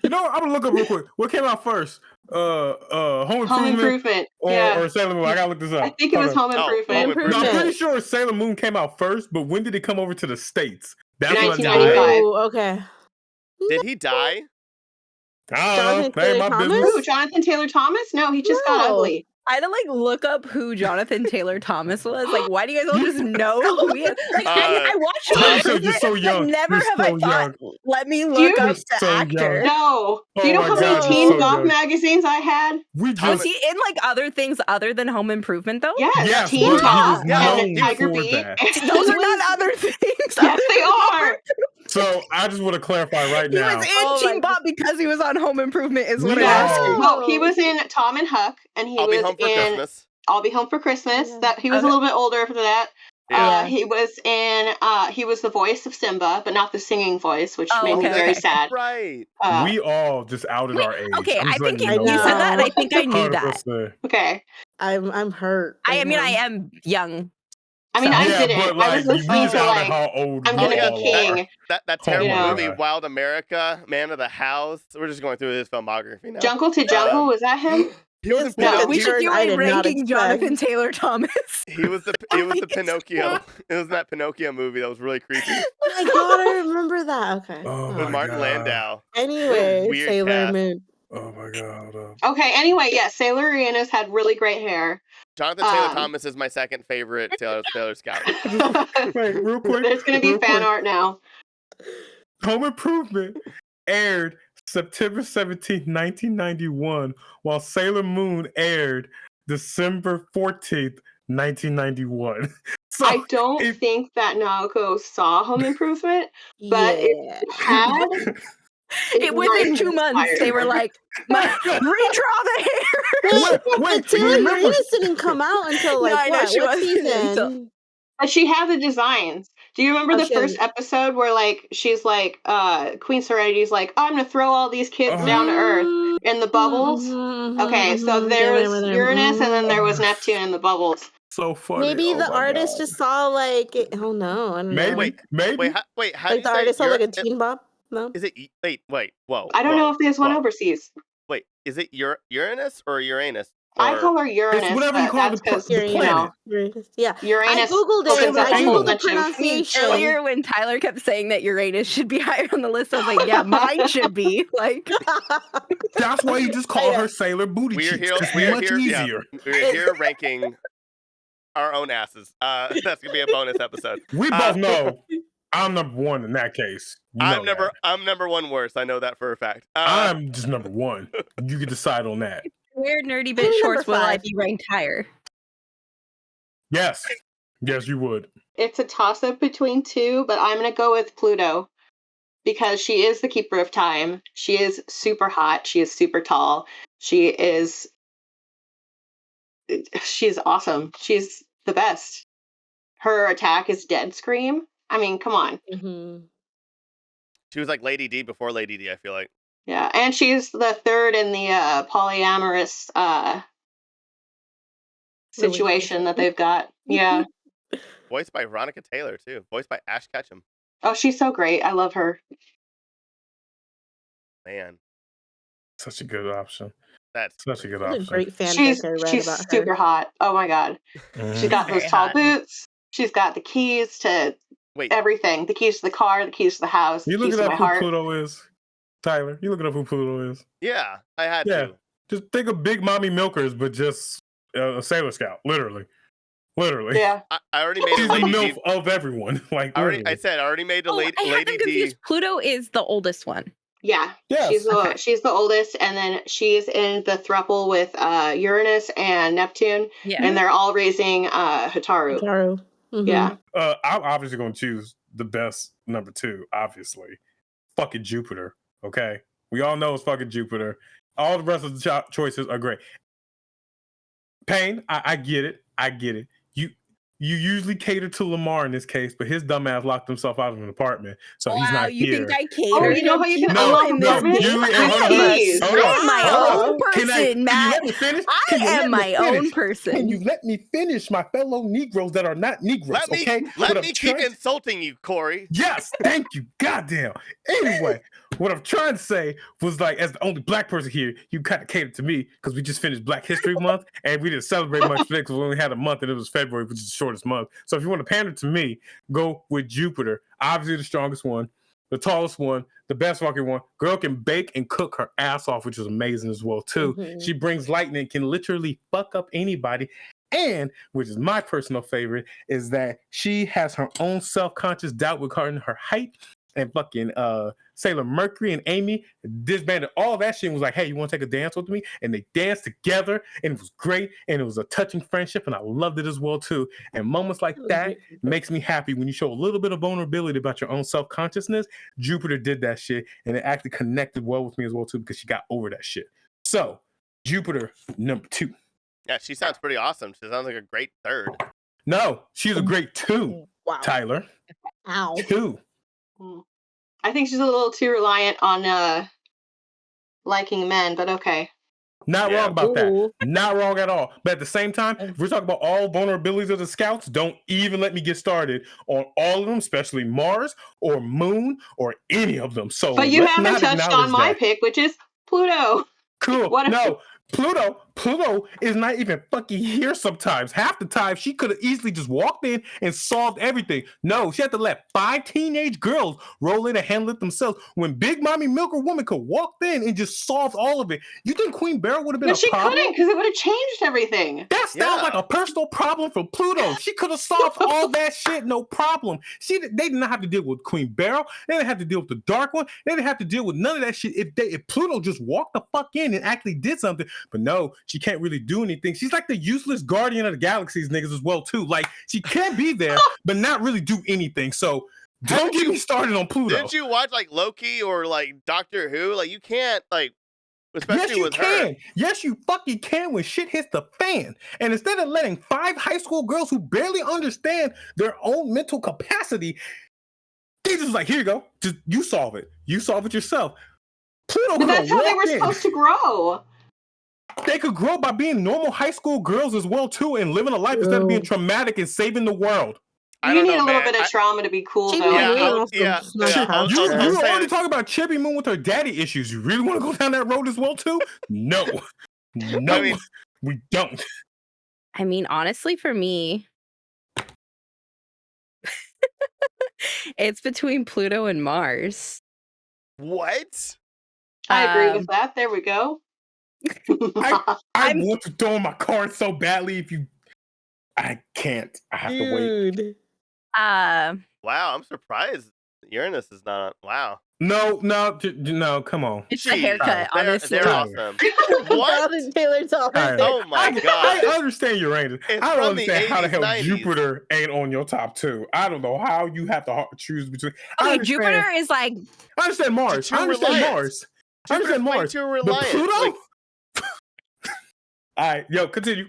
You know what? I'm gonna look up real quick. What came out first? Home Home Improvement, Improvement. or Sailor Moon? I gotta look this up. I think it was Hold on. Home Improvement. Home No, Improvement. I'm pretty sure Sailor Moon came out first, but when did it come over to the States? That's what I need to 1995. Oh, okay. Did he die? I don't Jonathan know. That Taylor ain't my Thomas? business. Ooh, Jonathan Taylor Thomas? No, he just got No. ugly. I had to like look up who Jonathan Taylor Thomas was. Like, why do you guys all just know who he is? Like, I watched Tyler, Home you're so Improvement, young. and never You're have so I thought, let me look You're up the so actor. young. No. Do you Oh know my how many God, Teen so Goth young. magazines I had? We Was just he in like other things other than Home Improvement though? Yes, but he Teen was Top Yeah, and known Tiger for Beat. that. Those He are not was- other things. Yes, they are. So I just want to clarify right He now. was in Oh my Teen Bob because he was on Home Improvement, is what I'm No. asking. No, he was in Tom and Huck, and he I'll be was home for in Christmas. I'll Be Home for Christmas. Yeah. That he was Okay. a little bit older for that. Yeah. He was in he was the voice of Simba, but not the singing voice, which Oh, made me okay, very okay. sad. Right. We all just outed our age. Okay, I'm I just think letting you know. said that, and I think I knew 100%. that. Okay. I'm hurt. I right mean, now. I am young. I mean, So- I Yeah, didn't. but I like was we listening just to outed like how old I'm we Gonna yeah, Be all King. are. That Oh terrible my movie, God. Wild America, Man of the House. We're just going through his filmography now. Jungle to Jungle, was that him? He was in This No, Pinocchio. We should turn do I a did not ranking Jonathan expect. Taylor Thomas. He was the Pinocchio. It was that Pinocchio movie that was really creepy Oh my God, I remember that. Okay. Oh with my Martin God. Landau. Anyway, Weird Sailor cast. Moon. Oh my God. Okay, anyway, yeah, Sailor Uranus had really great hair. Jonathan Taylor Um, Thomas is my second favorite Sailor Scout. Wait, real quick. There's going to be real fan quick. art now. Home Improvement aired September 17th, 1991, while Sailor Moon aired December 14th, 1991. So I don't if- think that Naoko saw Home Improvement, but Yeah. it had. Within might 2 have months, they inspired were her. like, redraw the hair. wait, But Taylor remember- Uranus didn't come out until No, like I know what? she What wasn't until- season? But she had the designs. Do you remember Oh, the she had first the- episode where like she's like Queen Serenity's like, oh, I'm gonna throw all these kids down to Earth in the bubbles? Okay, so there was Uranus and then there was Neptune in the bubbles. So funny. Maybe Oh the my artist God. just saw like oh no, I don't Maybe, know. maybe. Wait, how Like do the you say artist saw like a Ur- teen bob? No. Is it wait, whoa. I don't know whoa, if there's one whoa. overseas. Wait, is it Uranus or Uranus? I Or- call her Uranus. It's whatever you but call that's the 'cause, the you know, planet. Uranus. Yeah. Uranus I googled it. opens up I a whole googled the bunch of. I mean, pronunciation. earlier when Tyler kept saying that Uranus should be higher on the list, I was like, yeah, mine should be. Like, That's why you just call know. her Sailor Booty We are Cheeks. here. It's We are much here. Yeah, easier. we're here ranking our own asses. That's gonna be a bonus episode. We both know I'm number one in that case. You know that. I'm number one worst. I know that for a fact. I'm just number one. You can decide on that. where nerdy I'm bit number shorts will I 5. be ranked higher? Yes. Yes, you would. It's a toss up between two, but I'm gonna go with Pluto because she is the keeper of time. She is super hot. She is super tall. She's awesome. She's the best. Her attack is Dead Scream. I mean, come on. Mhm. She was like Lady D before Lady D. I feel like. Yeah, and she's the third in the polyamorous situation that they've got. Yeah. Voiced by Veronica Taylor too. Voiced by Ash Ketchum. Oh, she's so great. I love her. Man, Such a good option. that's Such a good That's a option. great fanfic She's I read about super her. hot. Oh my god. She's got those Very tall hot. boots. She's got the keys to Wait. everything. The keys to the car, the keys to the house, the You keys looking to up my who heart. Pluto is? Tyler, you looking up who Pluto is? Yeah, I had Yeah. to. Just think of Big Mommy Milkers, but just a Sailor Scout. Literally. Yeah. I already made She's a the Lady MILF D. of everyone. Like, I literally. already made a Oh, Lady I had them D. confused. Pluto is the oldest one. Yeah. Yes. She's the oldest, and then she's in the throuple with Uranus and Neptune, Yeah. and they're all raising Hataru. Taro. Mhm. Yeah. I'm obviously going to choose the best number 2, obviously. Fucking Jupiter, okay? We all know it's fucking Jupiter. All the rest of the choices are great. Pain, I get it. I get it. you usually cater to Lamar in this case, but his dumbass locked himself out of an apartment, so he's Wow, not you here. think I cater? Oh, you know how you can unlock in this apartments? game? Julie, I hold am, on, Jeez. hold on, my hold own on. person, Can you Matt. let me finish? I Can you let am me my finish? own person. Can you let me finish, my fellow Negroes that are not Negroes? Let me Okay, let me keep insulting you, Corey. Yes, thank you. Goddamn. Anyway, what I'm trying to say was like, as the only black person here, you kind of catered to me because we just finished Black History Month and we didn't celebrate much today because we only had a month and it was February, which is the shortest month. So if you want to pander to me, go with Jupiter. Obviously the strongest one, the tallest one, the best fucking one. Girl can bake and cook her ass off, which is amazing as well too. Mhm. She brings lightning, can literally fuck up anybody. And, which is my personal favorite, is that she has her own self-conscious doubt regarding her height. And fucking Sailor Mercury and Amy disbanded all that shit and was like, hey, you want to take a dance with me? And they danced together and it was great. And it was a touching friendship and I loved it as well too. And moments like that makes me happy when you show a little bit of vulnerability about your own self-consciousness. Jupiter did that shit and it actually connected well with me as well too because she got over that shit. So, Jupiter, number 2. Yeah, she sounds pretty awesome. She sounds like a great third. No, she's a great 2, Wow. Tyler. Ow. 2. I think she's a little too reliant on liking men, but okay. Not Yeah. wrong about that. Ooh. Not wrong at all. But at the same time, if we're talking about all vulnerabilities of the scouts, don't even let me get started on all of them, especially Mars or Moon or any of them. So But you let's haven't not touched on acknowledge my that. pick, which is Pluto. Cool. What if- No, Pluto is not even fucking here sometimes. Half the time, she could have easily just walked in and solved everything. No, she had to let 5 teenage girls roll in and handle it themselves. When Big Mommy Milker Woman could walk in and just solve all of it. You think Queen Beryl would have been But a she problem? couldn't because it would have changed everything. That sounds Yeah. like a personal problem for Pluto. She could have solved all that shit, no problem. They did not have to deal with Queen Beryl. They didn't have to deal with the Dark One. They didn't have to deal with none of that shit if Pluto just walked the fuck in and actually did something. But no, she can't really do anything. She's like the useless guardian of the galaxies niggas as well too. Like she can be there, but not really do anything. So don't get me started on Pluto. Didn't you watch like Loki or like Doctor Who? Like you can't like, especially Yes, you with can. her. Yes, you fucking can when shit hits the fan. And instead of letting 5 high school girls who barely understand their own mental capacity, they just like, here you go. Just you solve it. You solve it yourself. Pluto But that's how they were walked in. supposed to grow. They could grow by being normal high school girls as well too, and living a life instead of being traumatic and saving the world. I You don't need know, a little man. bit of trauma to be cool, Chibi though. Yeah, Moon I'll- also yeah, not yeah, tough. You I'll were say already it. talking about Chibi Moon with her daddy issues. You really want to go down that road as well too? No, no, I mean- we don't. I mean, honestly, for me, it's between Pluto and Mars. What? I agree Um, with that. There we go. I I'm- want to throw in my card so badly. I can't. I have to wait. Dude. Wow, I'm surprised Uranus is not. Wow. No. Come on. It's a Jeez, haircut, honestly. They're awesome. What? What? Taylor's always Alright. there. Oh my I god. understand Uranus. It's I don't from the understand how the 80s, hell 90s. Jupiter ain't on your top 2. I don't know how you have to choose between. I Okay, understand- Jupiter is like, I understand Mars. Too I understand reliant. Mars. I Jupiter's understand way Mars. too But reliant. Pluto? Like, All right, yo, continue.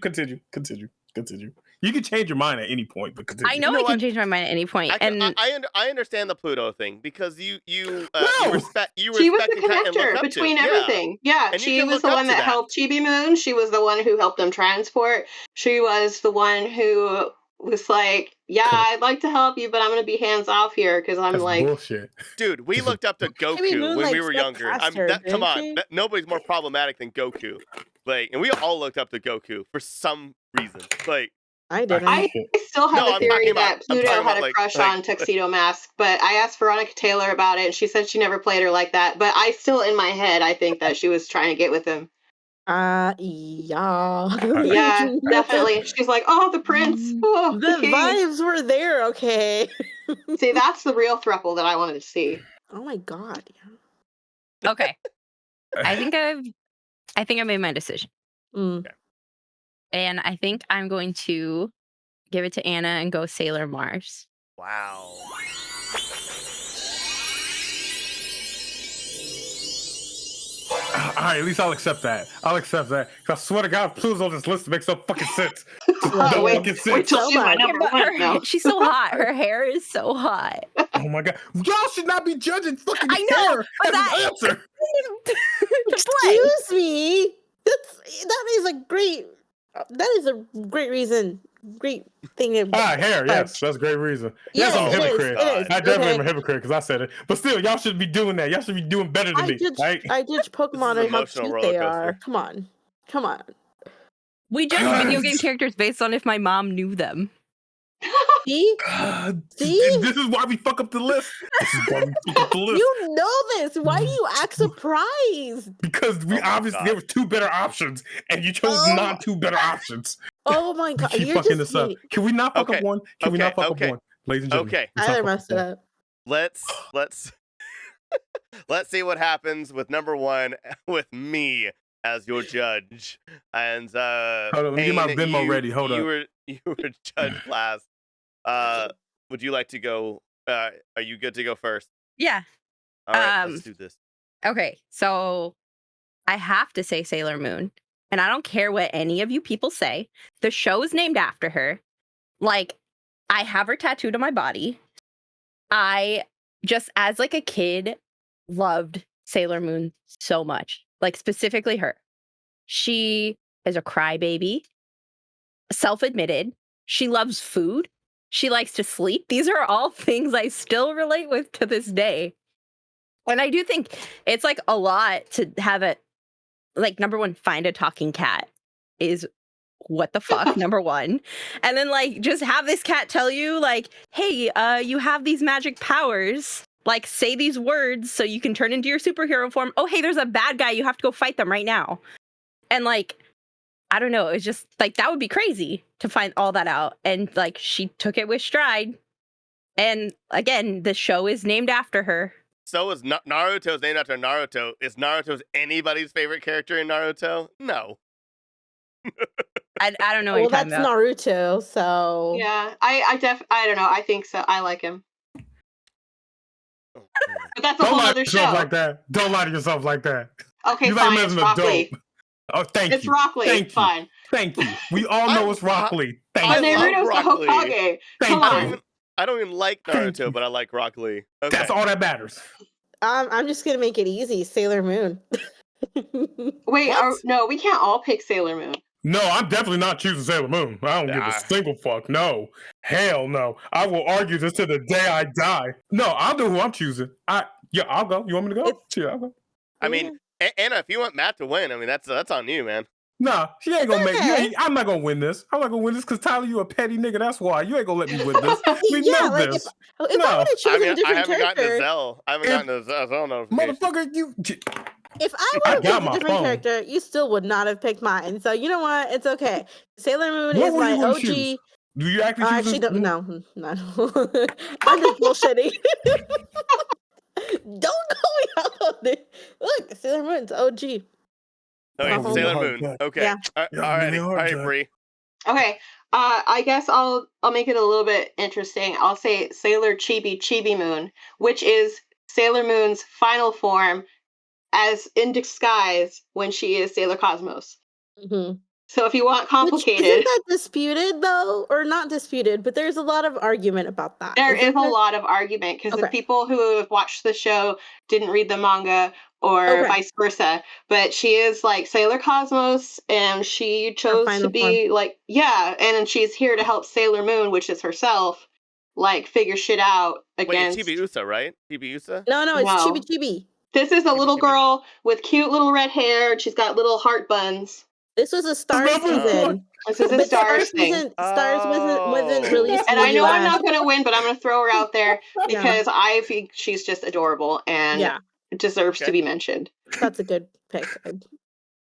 You can change your mind at any point, but continue. I know, You know I can what? change my mind at any point. I understand the Pluto thing because you No! respect She was the and look connector up between to. Yeah. everything. Yeah, And you she can was look the up one to that that. helped Chibi Moon. She was the one who helped them transport. She was the one who was like, yeah, I'd like to help you, but I'm going to be hands off here because I'm That's like, bullshit. Dude, we looked up to Goku Moon, when like, we were stepped younger. past her, Come didn't on, she? nobody's more problematic than Goku. Like, and we all looked up to Goku for some reason. Like, I didn't. I still have No, a I'm theory talking about- that I'm Pluto talking had about, a like- crush like- on Tuxedo Mask, but I asked Veronica Taylor about it, and she said she never played her like that. But I still, in my head, I think that she was trying to get with him. Yeah. Yeah, definitely. She's like, oh, the prince. Oh, The king." vibes were there, okay. See, that's the real throuple that I wanted to see. Oh my god. okay. I think I made my decision. Mm. And I think I'm going to give it to Anna and go Sailor Mars. wow. All right, at least I'll accept that. I'll accept that. 'Cause I swear to God, Pluto's on this list makes no fucking sense. No wait, fucking wait sense. till So she's my much. number But one. No. she's so hot. Her hair is so hot. Oh my God, y'all should not be judging fucking I know, hair but as an answer. The play. Excuse me. That is a great reason. Great thing. Hair, yes, that's a great reason. Yes, I'm a Yes, it is, hypocrite. it is. I definitely am Okay. a hypocrite because I said it. But still, y'all shouldn't be doing that. Y'all should be doing better than me. Right? I judge Pokemon an on how emotional cute roller they coaster. are. Come on. We judge video game characters based on if my mom knew them. See? See? This is why we fuck up the list. This is why we fuck up the list. You know this. Why do you act surprised? Because we Oh my obviously God. there were two better options, and you chose Oh. not two better options. Oh my We God. keep You're fucking just this up. Can we not fuck Okay, up one? Can we not fuck up one? Ladies and gentlemen. Okay. let's not Tyler fuck messed it one. up. Let's see what happens with number one with me as your judge. And Hold on, let me get my Payne, Venmo ready. Hold you up. were judge last. Would you like to go? Are you good to go first? Yeah. All right, let's do this. Okay, so I have to say Sailor Moon, and I don't care what any of you people say. The show is named after her. Like, I have her tattooed on my body. I just, as like a kid, loved Sailor Moon so much. Like, specifically her. She is a crybaby, self-admitted. She loves food. She likes to sleep. These are all things I still relate with to this day. And I do think it's like a lot to have it, like, number one, find a talking cat is what the fuck, number one. And then, like, just have this cat tell you, like, hey, you have these magic powers. Like, say these words so you can turn into your superhero form. Oh, hey, there's a bad guy. You have to go fight them right now. And, like, I don't know. It's just, like, that would be crazy to find all that out. And, like, she took it with stride. And, again, the show is named after her. So is Naruto's named after Naruto. Is Naruto's anybody's favorite character in Naruto? No. I don't know what Well, you're that's talking about. Naruto, so Yeah, I don't know. I think so. I like him, Oh, but that's a Don't whole lie to other yourself show. like that. Don't lie to yourself like that. Okay, You like fine. him It's as an Rock adult. Lee. Oh, thank It's you. Rock Lee. Thank you. Fine. Thank you. We all know it's Rock Lee. Thank I And you. love Naruto's the Rock Lee. Hokage. Thank Come you. on. I don't even like Thank Naruto, you. but I like Rock Lee. Okay. That's all that matters. I'm just gonna make it easy. Sailor Moon. Wait, What? no, we can't all pick Sailor Moon. No, I'm definitely not choosing Sailor Moon. I don't give a Ah. single fuck. No. Hell no. I will argue this to the day I die. No, I'll do who I'm choosing. Yeah, I'll go. You want me to go? Sure, I'll go. I mean, Anna, if you want Matt to win, I mean that's on you, man. Nah, she ain't gonna make Okay. I'm not gonna win this. I'm not gonna win this because Tyler, you a petty nigga. That's why. You ain't gonna let me win this. We yeah, know like this. if I No. would have I chosen mean, a I different haven't gotten to character, Zell. I haven't If- gotten to Zell notification. Motherfucker, you. if I I would have got picked a my different phone. character, you still would not have picked mine. So you know what? It's okay. Sailor Moon What is were my you gonna OG. choose? Do you actually I choose actually this? don't. No. I'm just bullshitting. Don't call me out on it. Look, Sailor Moon's OG. Okay, Oh, Sailor hard Moon. time. Okay. Yeah. All Yeah, right, give me a all hard right, time. Bree. Okay. I guess I'll make it a little bit interesting. I'll say Sailor Chibi Moon, which is Sailor Moon's final form as in disguise when she is Sailor Cosmos. Mm-hmm. So if you want Isn't complicated, that disputed though, or not disputed? But there's a lot of argument about that. there Isn't is a lot of argument because the Okay. people who have watched the show didn't read the manga or Okay. vice versa. But she is like Sailor Cosmos and she chose to final be like, yeah, and she's here to help Sailor Moon, which is herself, like figure shit out Wait, against. it's Chibiusa, right? Chibiusa? No, it's No. Chibi Chibi. This is a little Chibi. girl with cute little red hair. And she's got little heart buns. This was a Star Remember- season. This is a But Stars thing. Stars wasn't Oh. released. And in I the know I'm US. not going to win, but I'm going to throw her out there Yeah. because I think she's just adorable and Yeah, deserves Okay. to be mentioned. that's a good pick.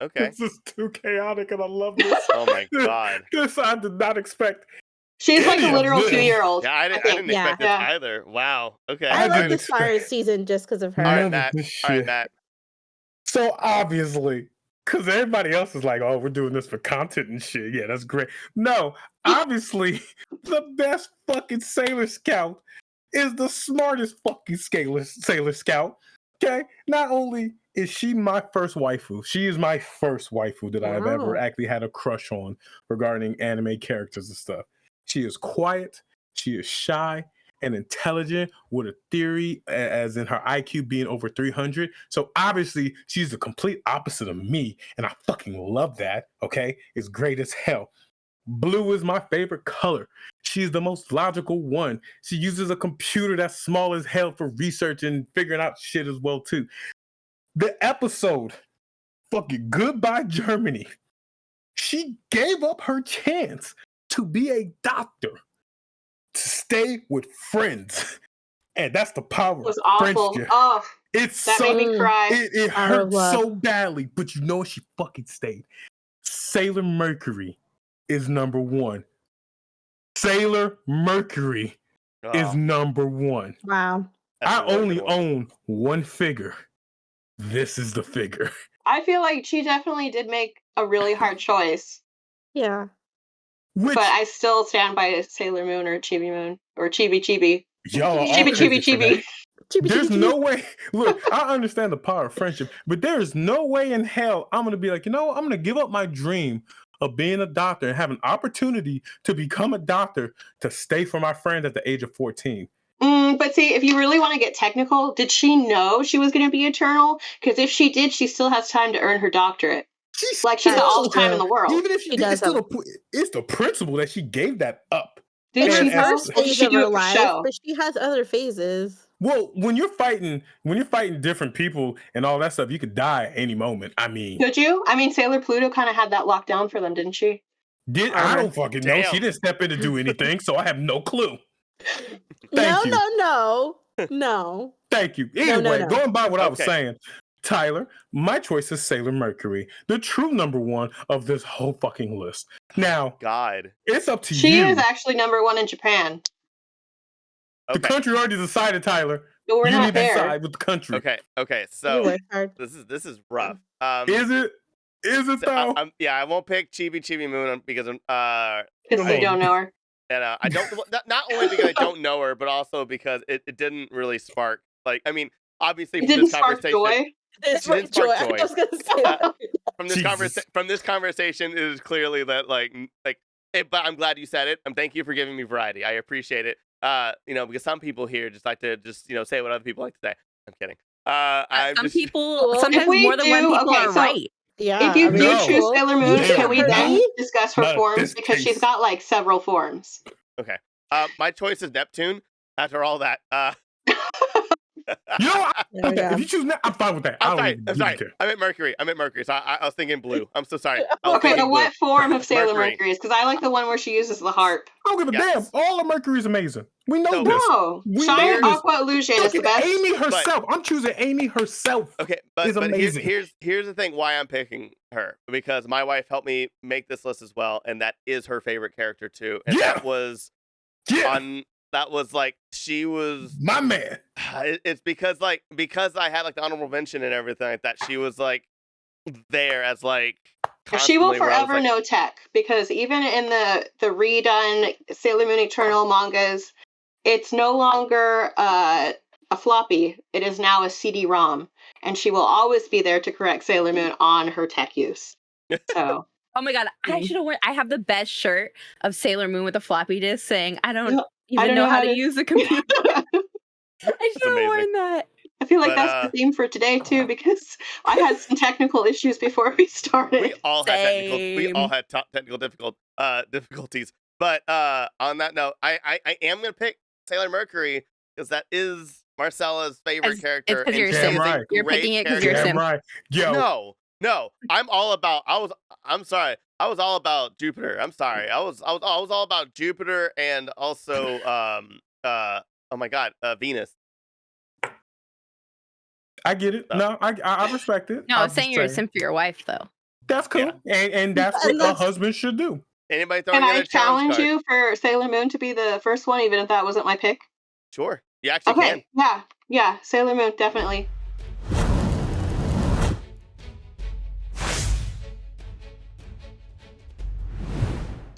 Okay. This is too chaotic, and I love this. Oh my god. This I did not expect. She's like Any a of literal this. 2-year-old. Yeah, I didn't think. Yeah. expect this Yeah. either. Wow. Okay. I I like didn't the expect- Stars season just because of her. All right, None of Matt. this All right, shit. Matt. So obviously, because everybody else is like, "Oh, we're doing this for content and shit." Yeah, that's great. No, obviously, the best fucking Sailor Scout is the smartest fucking Sailor Scout. Okay, not only is she my first waifu? She is my first waifu that I've ever Wow. actually had a crush on regarding anime characters and stuff. She is quiet, she is shy and intelligent with a theory, as in her IQ being over 300. So obviously, she's the complete opposite of me, and I fucking love that. Okay, it's great as hell. Blue is my favorite color. She's the most logical one. She uses a computer that's small as hell for research and figuring out shit as well too. The episode, fucking Goodbye Germany, she gave up her chance to be a doctor to stay with friends. And that's the power It was of awful. friendship. Oh, It's that so made me cry. it Power of hurt love. so badly, but you know she fucking stayed. Sailor Mercury is number one. Sailor Mercury is Oh, number one. Wow. that's I a really only good one. own one figure. This is the figure. I feel like she definitely did make a really hard choice, Yeah. Which but I still stand by Sailor Moon or Chibi Moon or Chibi Chibi. y'all are all Chibi crazy Chibi for that. Chibi. Chibi, There's chibi, no chibi. way. Look, I understand the power of friendship, but there is no way in hell I'm gonna be like, you know, I'm gonna give up my dream of being a doctor and have an opportunity to become a doctor to stay for my friend at the age of 14. But see, if you really want to get technical, did she know she was going to be eternal? Because if she did, she still has time to earn her doctorate. She's Like, she's got all the True. time in the world. even if she She did, does it's still have- it's the principle that she gave that up. Did It's she And her as- though? first Or did phase she of do her it for life, show? but she has other phases. Well, when you're fighting different people and all that stuff, you could die at any moment. I mean, Could you? I mean, Sailor Pluto kind of had that locked down for them, didn't she? I don't fucking know. Damn. She didn't step in to do anything, so I have no clue. No, Thank you. no. Thank you. No, Anyway, no. going by what I was Okay. saying, Tyler, my choice is Sailor Mercury, the true number one of this whole fucking list. Now, God. it's up to She you. is actually number one in Japan. The Okay. country already decided, Tyler. But we're you not need there. to decide with the country. Okay. You So work hard. this is rough. Is it? Is it so though? I won't pick Chibi Moon because Because Come you on. don't know her. and I don't not only because I don't know her, but also because it didn't really spark. Like, I mean, obviously It from didn't this spark conversation, joy. It's She didn't spark joy. I was gonna say that. from this conversation, it is clearly that but I'm glad you said it. Thank you for giving me variety. I appreciate it. Because some people here just like to say what other people like to say. I'm kidding. I'm Some just people, Well, sometimes if we more than one do- people okay, are so- right. Yeah. If you I mean, do No. choose Sailor Moon, Yeah. can we then Me? discuss her Not forms? this Because she's case. got like several forms. my choice is Neptune. After all that, You know what? There we Okay, go. if you choose that, I'm fine with that. I'm I don't sorry. even care. I meant Mercury. So I was thinking blue. I'm so sorry. I was Okay, thinking but blue. what form of Sailor Mercury. Mercury is? Because I like the one where she uses the harp. I don't give a Yes. damn. All of Mercury is amazing. We know So- this. No, We Shine know this. Aqua Illusion is the Fucking best. Amy herself. I'm choosing Amy herself. Okay, is but amazing. here's the thing why I'm picking her, because my wife helped me make this list as well, and that is her favorite character too. And Yeah. that was like she was My man. it's because I had like the honorable mention and everything like that. She was like there as like She will constantly where I was forever like, know tech, because even in the redone Sailor Moon Eternal mangas, it's no longer a floppy. It is now a CD-ROM, and she will always be there to correct Sailor Moon on her tech use. So Oh my god, I Mhm. should have worn. I have the best shirt of Sailor Moon with a floppy disk saying, "I don't No, even don't know know how how to to-" use a computer." I should have amazing. worn that. I feel like But, that's the theme for today too, because I had some technical issues before we started. we all had Same. technical difficulties. But on that note, I am gonna pick Sailor Mercury because that is Marcella's favorite It's character. 'cause and you're she a is simp. a You're great picking it 'cause you're a character. simp. Damn right. Yo. No, I'm sorry. I was all about Jupiter. I'm sorry. I was all about Jupiter and also oh my god, Venus. I get it. No, I respect it. No, I I'm was saying just you're a simp for your wife, though. That's cool. And that's And what a that's- husband should do. Anybody throw Can together I a challenge challenge card? you for Sailor Moon to be the first one, even if that wasn't my pick? Sure. You actually Okay, can. yeah, Sailor Moon, definitely.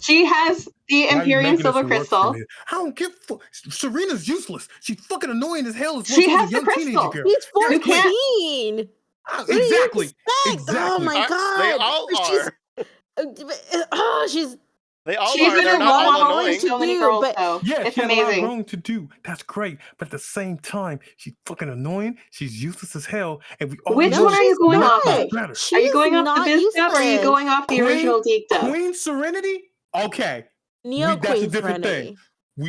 She has the Why are you Empyrean making this Silver work for Crystal. me? I don't give a fuck. Serena's useless. She's fucking annoying as hell. As She well. has She's a the young teenager crystal. girl. He's You can't- 14. What do you Exactly. expect? Oh Exactly. my They god. all She's she's They all She's are. in They're a not role all model annoying. to so many do, girls, but- though. Yeah, It's she had a lot of amazing. growing to do. That's great. But at the same time, she's fucking annoying. She's useless as hell. And we all Which know one are you she's going not off of? better. She Are you is going off the not biz dub or are you useless. going off the original Geek dub? Queen Serenity? Okay. Neo that's a Queen different Serenity. thing.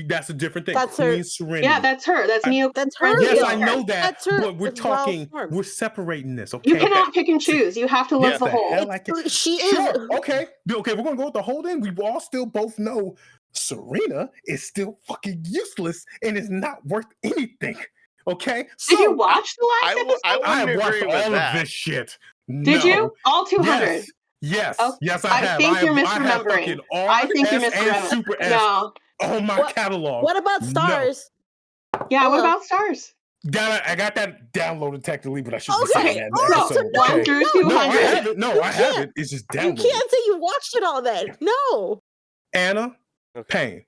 That's a different thing. That's her- Queen Serenity. Yeah, that's her. That's Neo. That's her. Yes, Neo. I know that. That's her. But we're It's well talking, formed. we're separating this, okay? You cannot pick and choose. You have to look Yeah. the whole. hell I can- She Sure. is. Okay, we're gonna go with the whole thing. We all still both know Serena is still fucking useless and is not worth anything. Okay, Did you watch the last episode? I wouldn't watched agree with all that. of this shit. Did No. you? All 200. Yes, Oh, yes, I have. think you're I have misremembering. fucking R, I think you're S, and misremembering. Super S No. on my catalog. What about No. stars? Yeah, what Hello. about stars? I got that downloaded technically, but I shouldn't Okay, be saying that in the all right, episode. so One okay? through No, I 200. haven't. No, I haven't. It's just You downloaded. can't say you watched it all then. No. Anna, Payne,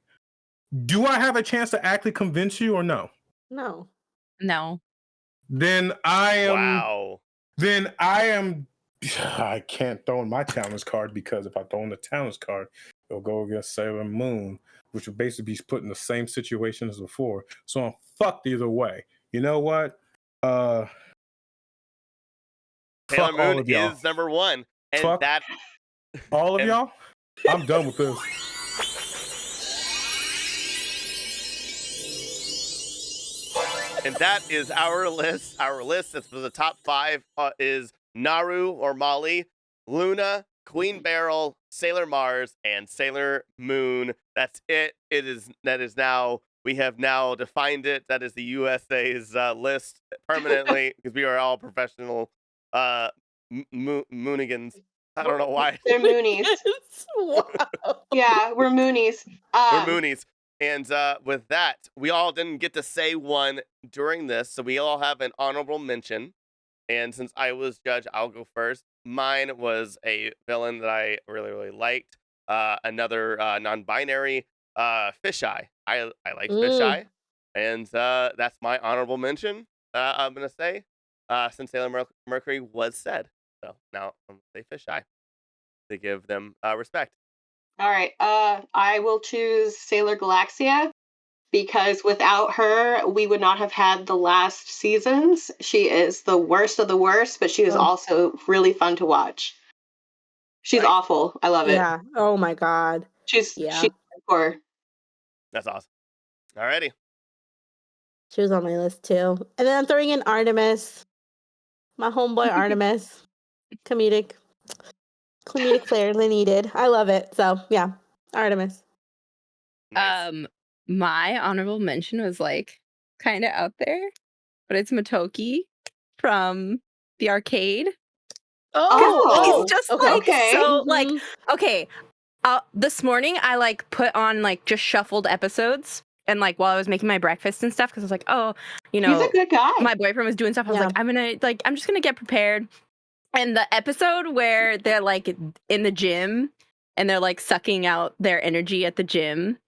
do I have a chance to actually convince you or no? No. No. Then I am. Wow. Then I am. I can't throw in my challenge card because if I throw in the challenge card, it'll go against Sailor Moon, which would basically be put in the same situation as before. So I'm fucked either way. You know what? Sailor Fuck all Moon of y'all. is number one, and Fuck that All of and- y'all? I'm done with this. And that is our list. Our list is for the top 5 is Naru or Molly, Luna, Queen Beryl, Sailor Mars, and Sailor Moon. That's it. That is now. We have now defined it. That is the USA's list permanently because we are all professional Moonigans. I don't know why. They're Moonies. Wow. Yeah, we're Moonies. We're Moonies. And with that, we all didn't get to say one during this, so we all have an honorable mention. And since I was judge, I'll go first. Mine was a villain that I really, really liked. Another non-binary, Fisheye. I like Fisheye, and that's my honorable mention. I'm gonna say since Sailor Mercury was said, so now I'm gonna say Fisheye to give them respect. All right. I will choose Sailor Galaxia because without her, we would not have had the last seasons. She is the worst of the worst, but she is also really fun to watch. She's awful. I love it. Yeah. Oh my god. She's Yeah. she's hardcore. That's awesome. Alrighty. She was on my list too. And then I'm throwing in Artemis. My homeboy Artemis. Comedic flair they needed. I love it. So yeah. Artemis. Nice. My honorable mention was like kind of out there, but it's Motoki from the arcade. Oh, He's just okay. like Okay. so like Mhm. okay. This morning I like put on like just shuffled episodes and like while I was making my breakfast and stuff because I was like, oh, you know, He's a good guy. my boyfriend was doing stuff. I was Yeah. like, I'm just gonna get prepared. And the episode where they're like in the gym and they're like sucking out their energy at the gym,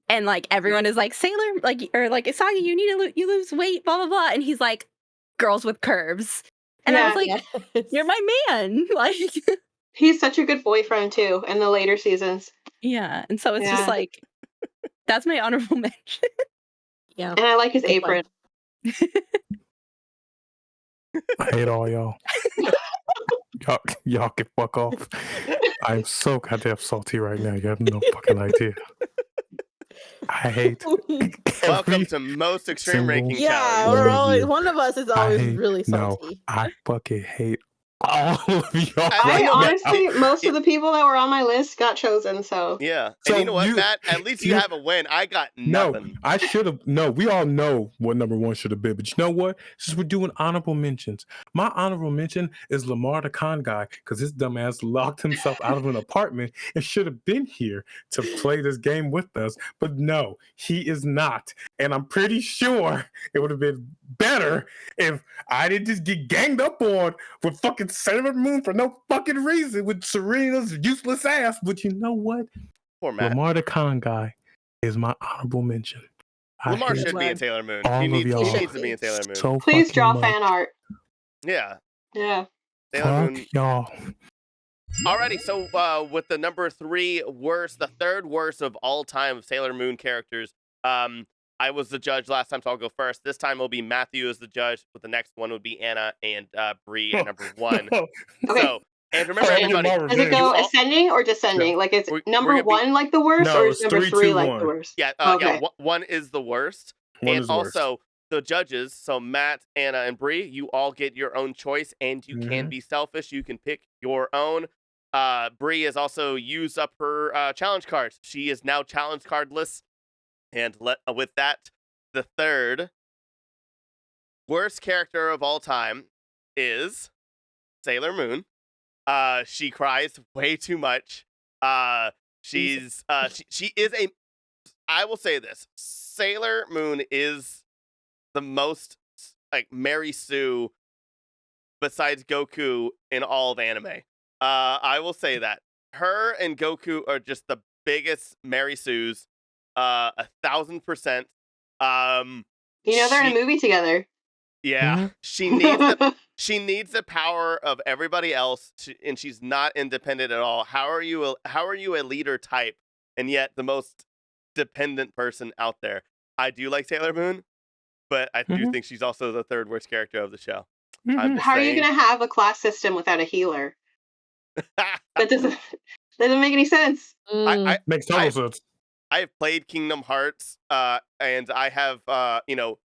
and like everyone is like Sailor, like or like Isagi, you need to you lose weight, blah blah blah, and he's like girls with curves, and I was like, Yes. you're my man, like He's such a good boyfriend too in the later seasons. yeah, and so it's Yeah. just like that's my honorable mention. Yeah. And I like his Good one. apron. I hate all y'all. Y'all can fuck off. I'm so goddamn salty right now. You have no fucking idea. I hate Welcome every to most extreme single- ranking Yeah, challenge. we're One of always you. one of us is always hate- really no, salty. I fucking hate all of y'all. I right I know, now. honestly, most of the people that were on my list got chosen. So Yeah. So and you know what, you- Matt? At least you you- have a win. I got No, nothing. I should have. No, we all know what number one should have been. But you know what? Since we're doing honorable mentions, my honorable mention is Lamar the con guy because his dumbass locked himself out of an apartment and should have been here to play this game with us. But no, he is not. And I'm pretty sure it would have been better if I didn't just get ganged up on with fucking Sailor Moon for no fucking reason with Serena's useless ass. But you know what? Poor Matt. Lamar the con guy is my honorable mention. I Lamar hate should be in Lamar. Sailor Moon. all He of needs, y'all he needs to be in Sailor Moon. so please fucking draw much. fan art. Yeah. Yeah. Sailor Fuck Moon. y'all. Alrighty, so with the number 3 worst, the third worst of all time of Sailor Moon characters, I was the judge last time, so I'll go first. This time it'll be Matthew as the judge, but the next one would be Anna and Bree at number 1. Okay. So, and remember I'll get everybody, my Does it revenge. go all- ascending or descending? Like, is We're number gonna be- 1 like the worst, No, or it's is number 3, 3 2, like 1. the worst? yeah, Okay. 1 is the worst. One And is worst. also, the judges, so Matt, Anna, and Bree, you all get your own choice, and you can be selfish. You can pick your own. Bree has also used up her challenge cards. She is now challenge cardless. And with that, the third worst character of all time is Sailor Moon. She cries way too much. She is a. I will say this: Sailor Moon is the most like Mary Sue besides Goku in all of anime. I will say that her and Goku are just the biggest Mary Sues, 1,000%. They're in a movie together. Yeah, she needs the power of everybody else, and she's not independent at all. How are you a leader type, and yet the most dependent person out there? I do like Sailor Moon, but I do think she's also the third worst character of the show. I'm just How are you saying. going to have a class system without a healer? That doesn't make any sense. Makes total sense. I have played Kingdom Hearts, and I have,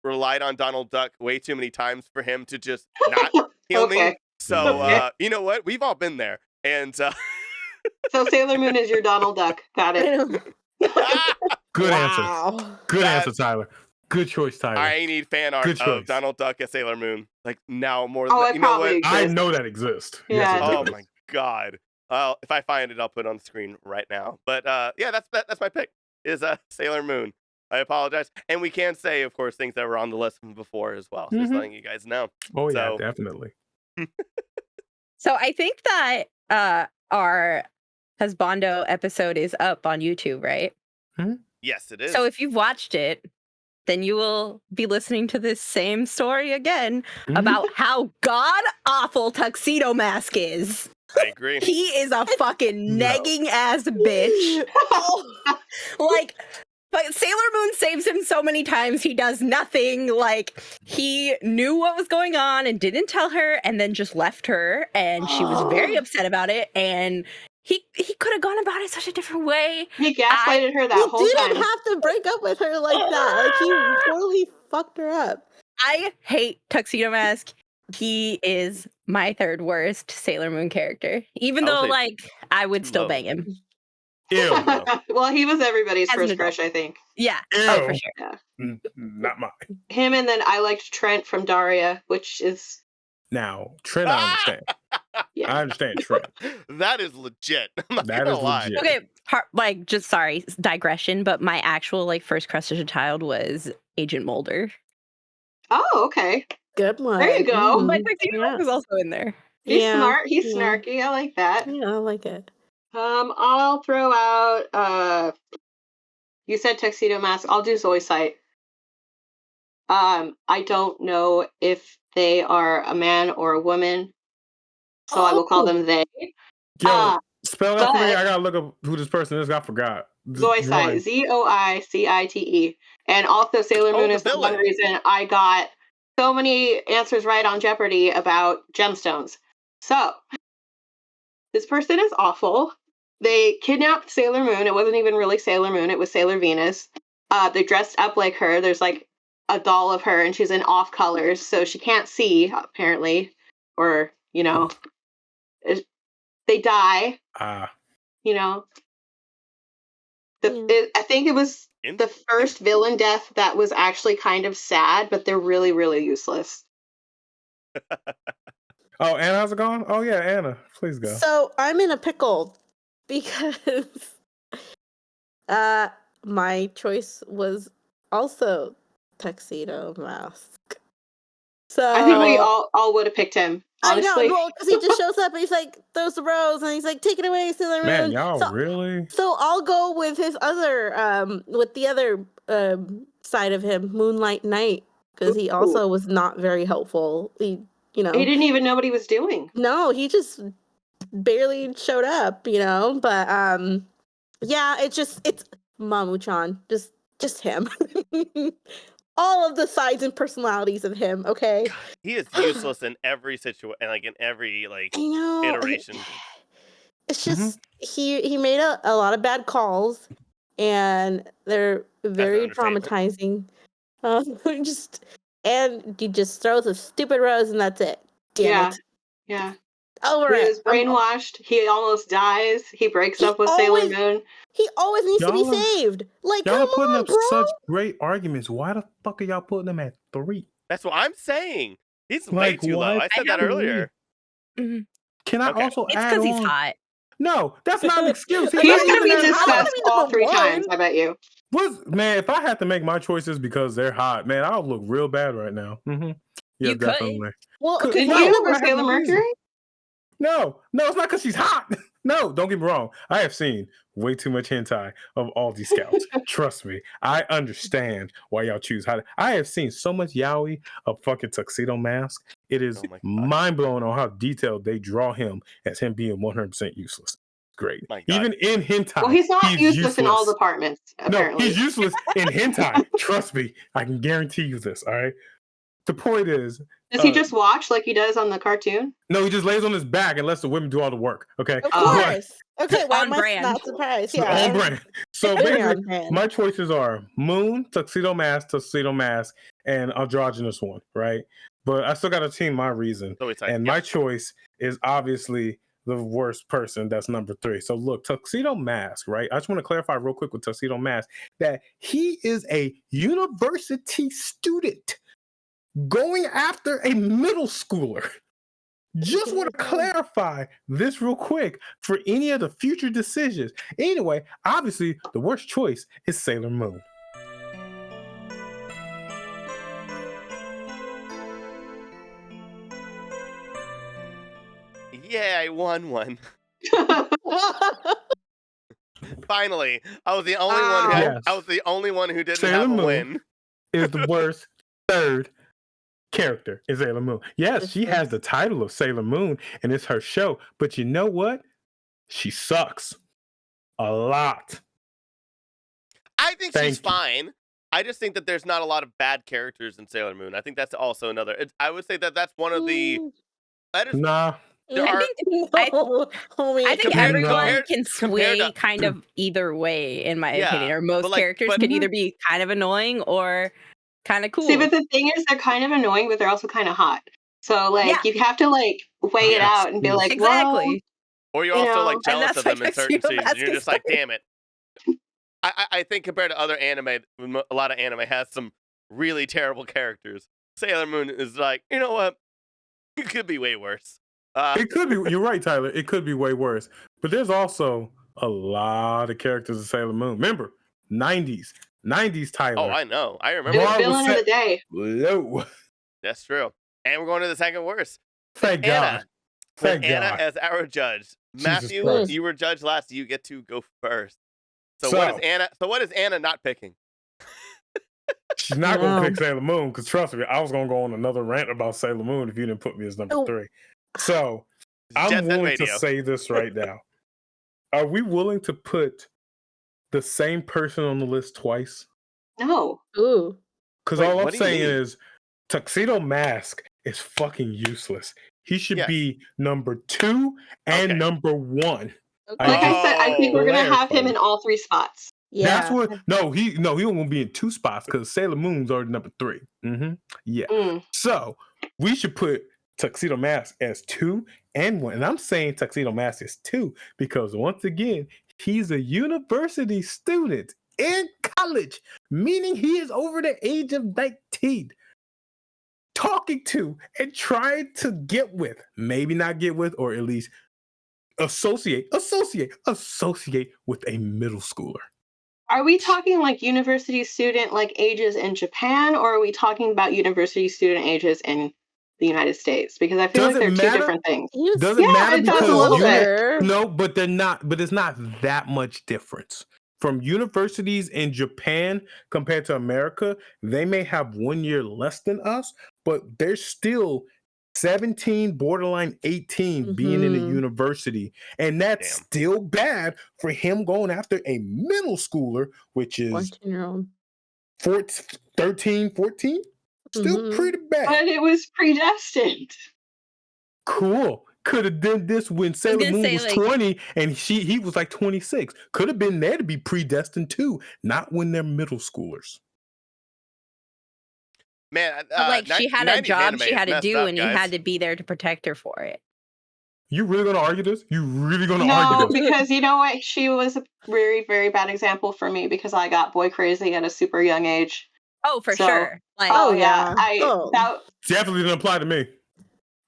relied on Donald Duck way too many times for him to just not heal me. Okay. So, you know what? We've all been there. And So Sailor Moon is your Donald Duck. Got it. Good answer. Wow. Good answer, Tyler. Good choice, Tyler. I need fan art Good of choice. Donald Duck as Sailor Moon. Like, now more Oh, than it you know probably what? exists. I know that exists. Yeah, Yes, it Oh does. my god. Well, if I find it, I'll put it on the screen right now. But yeah, that's my pick. Is Sailor Moon. I apologize, and we can say, of course, things that were on the list from before as well. Just letting you guys know. Oh yeah, So- definitely. So I think that our Husbando episode is up on YouTube, right? Yes, it is. So if you've watched it, then you will be listening to this same story again about how god awful Tuxedo Mask is. I agree. He is a fucking No. negging ass bitch. Like, but Sailor Moon saves him so many times. He does nothing. Like, he knew what was going on and didn't tell her, and then just left her, and she was very upset about it. And he could have gone about it such a different way. He gaslighted her that He whole didn't time. have to break up with her like that. Like, he totally fucked her up. I hate Tuxedo Mask. He is my third worst Sailor Moon character. Even I'll though, say like, I would still love bang him. Ew. Well, he was everybody's As an first adult. crush, I think. Yeah. Ew. Oh, for sure. Not mine. Him, and then I liked Trent from Daria, which is Now, Trent, I understand. yeah. I understand Trent. That is legit. I'm not That gonna is lie. legit. Okay, like, just sorry, digression, but my actual, like, first crush as a child was Agent Mulder. Oh, okay. Good one. There you go. My Mhm. Tuxedo Yeah. Mask was also in there. He's Yeah, smart. He's yeah. snarky. I like that. Yeah, I like it. I'll throw out you said Tuxedo Mask. I'll do Zoisite. I don't know if they are a man or a woman, so I will call them they. Yo, spell that for me. but- I gotta look up who this person is. I forgot. Zoisite. Zoicite. And also Sailor Oh, Moon the is the one villain. reason I got so many answers right on Jeopardy about gemstones. So, this person is awful. They kidnapped Sailor Moon. It wasn't even really Sailor Moon. It was Sailor Venus. They dressed up like her. There's like a doll of her, and she's in off colors, so she can't see, apparently. Or, they die, Ah, I Yeah. think it was In- the first villain death that was actually kind of sad, but they're really, really useless. oh, Anna, how's it going? Oh yeah, Anna, please go. So I'm in a pickle because my choice was also Tuxedo Mask. So I think we all would have picked him. Honestly, I know, well, because he just shows up and he's like throws the rose and he's like, take it away, Sailor Moon. Man, y'all so, really? so I'll go with his other with the other side of him, Moonlight Knight, because he also was not very helpful. He you He know. didn't even know what he was doing. No, he just barely showed up, you know. But yeah, it's Mamu-chan, just him. All of the sides and personalities of him. Okay, He is useless in every situation, like in every I know. iteration. It's just he made a lot of bad calls, and they're very understatement. traumatizing. And he just throws a stupid rose, and that's it. Damn it. Yeah. Over He it. was brainwashed. He almost dies. He breaks He up with Sailor always- Moon. He always needs to be Y'all are- saved. Like, Y'all come are putting on, up bro. such great arguments. Why the fuck are y'all putting them at 3? That's what I'm saying. He's way Like, too low. what? I said that earlier. Can I Okay. also It's add because he's on? hot. No, that's not an excuse. He's not going to even be that hot. discussed be all number 3 one. times, I bet you. Man, if I had to make my choices because they're hot, man, I'll look real bad right now. Yeah, You could. definitely. Well, Could- okay, Did No, you number I with have Sailor no reason. Mercury? No, it's not because she's hot. No, don't get me wrong. I have seen way too much hentai of all these scouts. Trust me, I understand why y'all choose hot. I have seen so much yaoi of fucking Tuxedo Mask. It is Oh my God. mind blowing on how detailed they draw him as him being 100% useless. Great. My God. Even in hentai, Well, he's not useless in all useless. departments, No, apparently. he's useless in hentai. Trust me, I can guarantee you this. All right. The point is, Does he just watch like he does on the cartoon? no, he just lays on his back and lets the women do all the work. Okay. Of Oh. course. Okay, why On am I brand. not surprised? Yeah. Yeah. On brand. So Very basically, on brand. my choices are Moon, Tuxedo Mask, and androgynous one, right? But I still got to team my reason. So it's like, And yep. my choice is obviously the worst person. That's number 3. So look, Tuxedo Mask, right? I just want to clarify real quick with Tuxedo Mask that he is a university student going after a middle schooler. Just want to clarify this real quick for any of the future decisions. Anyway, obviously, the worst choice is Sailor Moon. Yeah, I won one. Finally, I was the only one. Who Yes. I was the only one who didn't Sailor have a Moon. win. Is the worst third character in Sailor Moon. Yes, she has the title of Sailor Moon, and it's her show. But you know what? She sucks a lot. I think Thank she's you. fine. I just think that there's not a lot of bad characters in Sailor Moon. I think that's also another. I would say that that's one of the. That is, Nah, there I are. think No, homie. I think Compared- everyone compared- can compared sway to- kind of either way, in my Yeah, opinion. Or most but, like, characters but- could either be kind of annoying or kind of cool. See, but the thing is, they're kind of annoying, but they're also kind of hot. So, like, Yeah. you have to, like, weigh it Yes, out and be yes. like, Exactly. Or you're you also know, like and jealous that's of them why in certain Tuxedo seasons. Mask You're is just like, damn it. I think compared to other anime, a lot of anime has some really terrible characters. Sailor Moon is like, you know what? It could be way worse. it could be. You're right, Tyler. It could be way worse. But there's also a lot of characters in Sailor Moon. Remember, 90s Tyler. Oh, I know. I it remember. was Bar was villain of the set day. low. That's true. And we're going to the second worst. Thank Anna. God. With Thank Anna God. as our judge. Jesus Matthew, Christ. you were judged last. You get to go first. So So- what is Anna? So what is Anna not picking? She's not going to No. pick Sailor Moon because trust me, I was going to go on another rant about Sailor Moon if you didn't put me as number Oh. 3. So I'm Jet Set willing to Radio. say this right now. Are we willing to put the same person on the list twice? No. Ooh. Because Wait, all I'm what do you saying mean? is Tuxedo Mask is fucking useless. He should Yes. be number 2 and Okay. number 1. Okay. Like I said, I think we're going to have him Clarify. in all 3 spots. Yeah. That's what. No, he won't be in 2 spots because Sailor Moon's already number 3. Yeah. Mm. So we should put Tuxedo Mask as 2 and 1. And I'm saying Tuxedo Mask is 2 because once again, he's a university student in college, meaning he is over the age of 19. Talking to and trying to get with, maybe not get with, or at least associate with a middle schooler. Are we talking like university student like ages in Japan, or are we talking about university student ages in the United States? Because I feel Does like they're it two matter? different things. He was- Doesn't Yeah, matter it does a because little bit. older. No, but they're not. But it's not that much difference from universities in Japan compared to America. They may have 1 year less than us, but they're still 17, borderline 18, being in a Mhm. university. And that's Damn. still bad for him going after a middle schooler, which is 14-year-old. 13, 14. Still Mhm. pretty bad. But it was predestined. Cool. Could have done this when Sailor gonna Moon say, was like- 20 and he was like 26. Could have been there to be predestined too, not when they're middle schoolers. Man, But, like, she had a 90s job anime she is had to messed do, up, and he guys. had to be there to protect her for it. You really gonna argue this? You really gonna No, argue this? because you know what? She was a very, very bad example for me because I got boy crazy at a super young age. Oh, for So- sure. Like, Oh, Oh, yeah. yeah. Definitely didn't apply to me.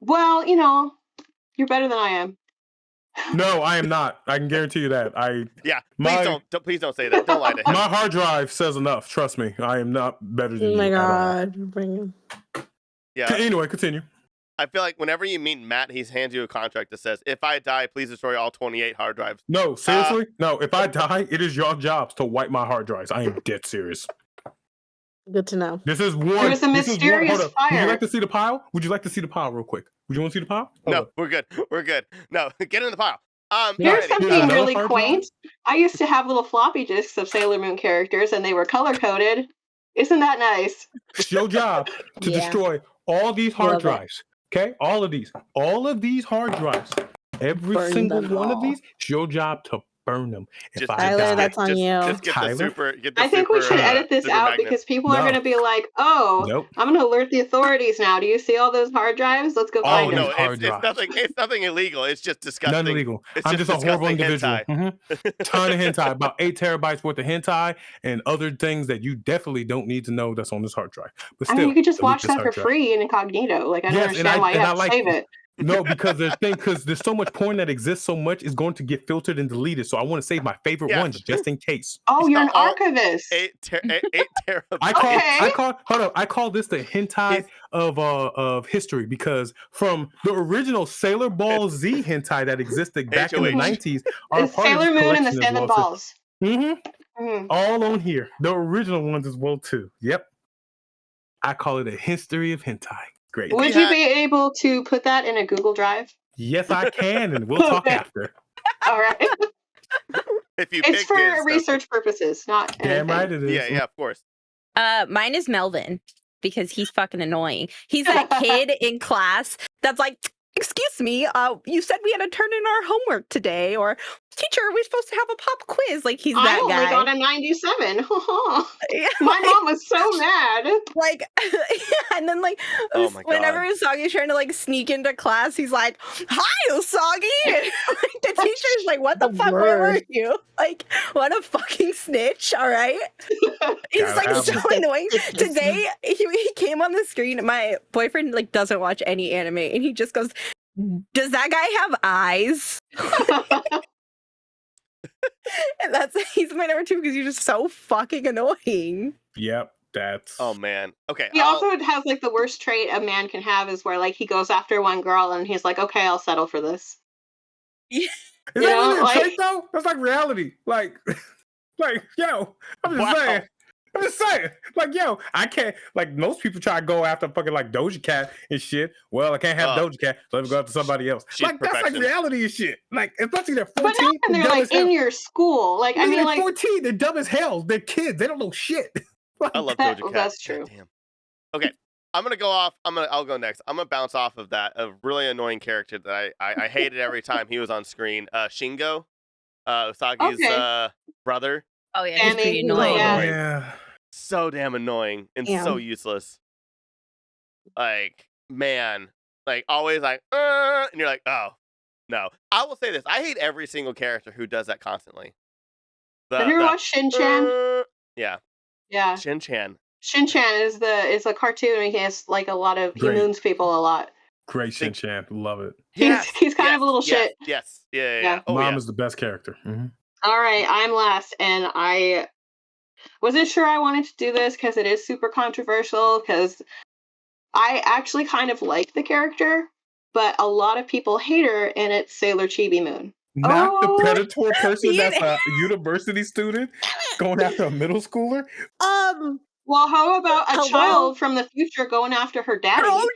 Well, you know, you're better than I am. No, I am not. I can guarantee you that. Yeah, My- please don't say that. Don't lie to him. My hard drive says enough. Trust me, I am not better than Oh my you at all. god. Bring him. Yeah, Anyway, continue. I feel like whenever you meet Matt, he hands you a contract that says, "If I die, please destroy all 28 hard drives." No, seriously, no. If I die, it is your jobs to wipe my hard drives. I am dead serious. Good to know. This is one. There was a this is one- mysterious hold up. Would you fire. like to see the pile? Would you like to see the pile real quick? Would you want to see the pile? Hold No, up. we're good. We're good. No, get in the pile. Here's alrighty. something another really hard drive? quaint. I used to have little floppy disks of Sailor Moon characters, and they were color coded. Isn't that nice? It's your job to Yeah. destroy all these hard Love it. drives. Okay, all of these hard drives. Every Burn single them one of all. these. It's your job to burn them. If Just- I Tyler, die, that's on you. Just get the Tyler? super. Get the I think we super, should edit this super out magnet. because people are No. going to be like, oh, Nope. I'm going to alert the authorities now. Do you see all those hard drives? Let's go Oh, find no, them. hard it's drives. nothing. It's nothing illegal. It's just disgusting. None illegal. It's I'm just just a horrible disgusting individual. Ton of hentai, about 8 terabytes worth of hentai and other things that you definitely don't need to know that's on this hard drive. But I still, mean, you could just delete watch this that for hard drive. free in incognito. Like, I don't Yes, understand why you and have I to like save it. No, because there's so much porn that exists so much is going to get filtered and deleted. So I want to save my favorite Yeah. ones just in case. Oh, It's you're an not all- archivist. 8 terabytes. I call this the hentai of history because from the original Sailor Ball Z hentai that existed back in the HOH. 90s are It's part of Sailor this Moon and the collection as Seven well, too. Balls. Mhm. All on here. The original ones as well too. Yep. I call it a history of hentai. Great. Would you be able to put that in a Google Drive? Yes, I can, and we'll talk Okay. after. All right. If you It's pick for his stuff. research purposes, not Damn anything. right it is. Yeah, of course. Mine is Melvin because he's fucking annoying. He's that kid in class that's like, excuse me, you said we had to turn in our homework today, or teacher, we're supposed to have a pop quiz. Like he's I that only guy. got a 97. Yeah, My mom was so mad. like, and then like Oh my whenever God. Usagi's trying to like sneak into class, he's like, "Hi, Usagi!" And, like, the teacher's like, "What the The fuck? Where were word. you? Like, what a fucking snitch!" All right. He's Gotta like have so 'em. annoying. Today he came on the screen. My boyfriend like doesn't watch any anime, and he just goes, "Does that guy have eyes?" And he's my number 2 because you're just so fucking annoying. Yep. That's Oh man. Okay. He also has like the worst trait a man can have is where like he goes after one girl and he's like, okay, I'll settle for this. Is that You know, really a like- trait though? That's like reality. Like, yo, I'm just Wow. saying. I'm just saying. Like, yo, I can't. Like, most people try to go after fucking like Doja Cat and shit. Well, I can't have Doja Cat, so let me go after somebody else. She's Like, that's like perfection. reality and shit. Like, especially they're 14. But not when they're dumb like as hell. in your school. Like, I Nigga, mean, they're like, 14. They're dumb as hell. They're kids. They don't know shit. I love That- Doja Cat. that's true. God damn. Okay. I'm gonna go off. I'll go next. I'm gonna bounce off of that. A really annoying character that I hated every time he was on screen. Shingo, Usagi's Okay. brother. Oh yeah, he's he's pretty pretty annoying. annoying. Yeah. Yeah. So damn annoying and Yeah. so useless. Like, man, like always like, and you're like, oh no. I will say this: I hate every single character who does that constantly. have you ever watched Shin-Chan? Yeah, Yeah. Shin-Chan. Shin-Chan is a cartoon and he has like a lot of, he Great. moons people a lot. Great Shin-Chan. Love it. He's kind of a little shit. Yes. Yeah. Yeah. Oh, Mom yeah. is the best character. Mhm. All right, I'm last, and I wasn't sure I wanted to do this because it is super controversial, because I actually kind of like the character, but a lot of people hate her, and it's Sailor Chibi Moon. Not Oh. the predator person Yeah. that's a university student going after a middle schooler. Um, Well, how about a Hello? child from the future going after her daddy? Her own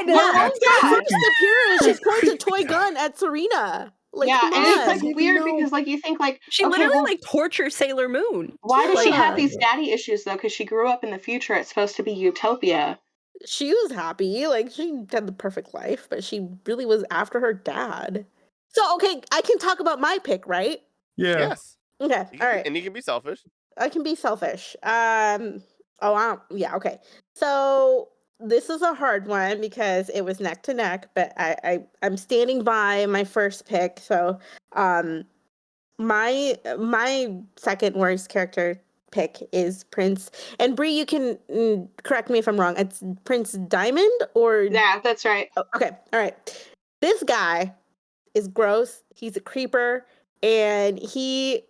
Yeah, Yeah. first appearance, she points a toy gun at Serena. Like, Yeah, come and it's on. like weird because like you think like She okay, literally well, like tortures Sailor Moon. why does she Yeah. have these daddy issues though? Because she grew up in the future. It's supposed to be utopia. She was happy, like she had the perfect life, but she really was after her dad. So okay, I can talk about my pick, right? Yeah. Yes. Okay, all right. And you can be selfish. I can be selfish. Yeah, okay. So this is a hard one because it was neck to neck, but I'm standing by my first pick. So my second worst character pick is Prince. And Bree, you can correct me if I'm wrong. It's Prince Diamond or Yeah, that's right. Oh, okay, all right. This guy is gross. He's a creeper, and he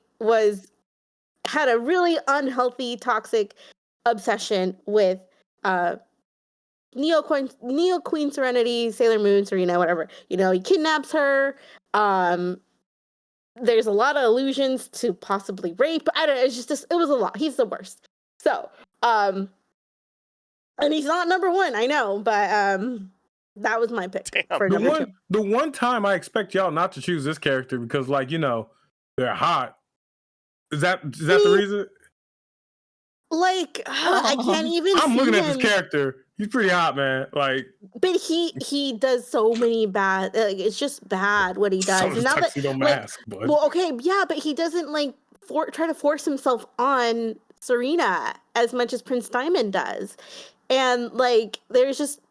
had a really unhealthy, toxic obsession with Neo Queen Serenity, Sailor Moon, Serena, whatever. You know, he kidnaps her. There's a lot of allusions to possibly rape. I don't know. It's just it was a lot. He's the worst. So, and he's not number one. I know, but that was my pick Damn. for The number two. one time I expect y'all not to choose this character because, like, you know, they're hot. Is that the reason? Like, I can't even I'm see looking him. at this character. He's pretty hot, man. Like, But he does so many bad. Like, it's just bad what he does. so And does now that, Tuxedo like, Mask, but well, okay, yeah, but he doesn't like try to force himself on Serena as much as Prince Diamond does. And like, there's just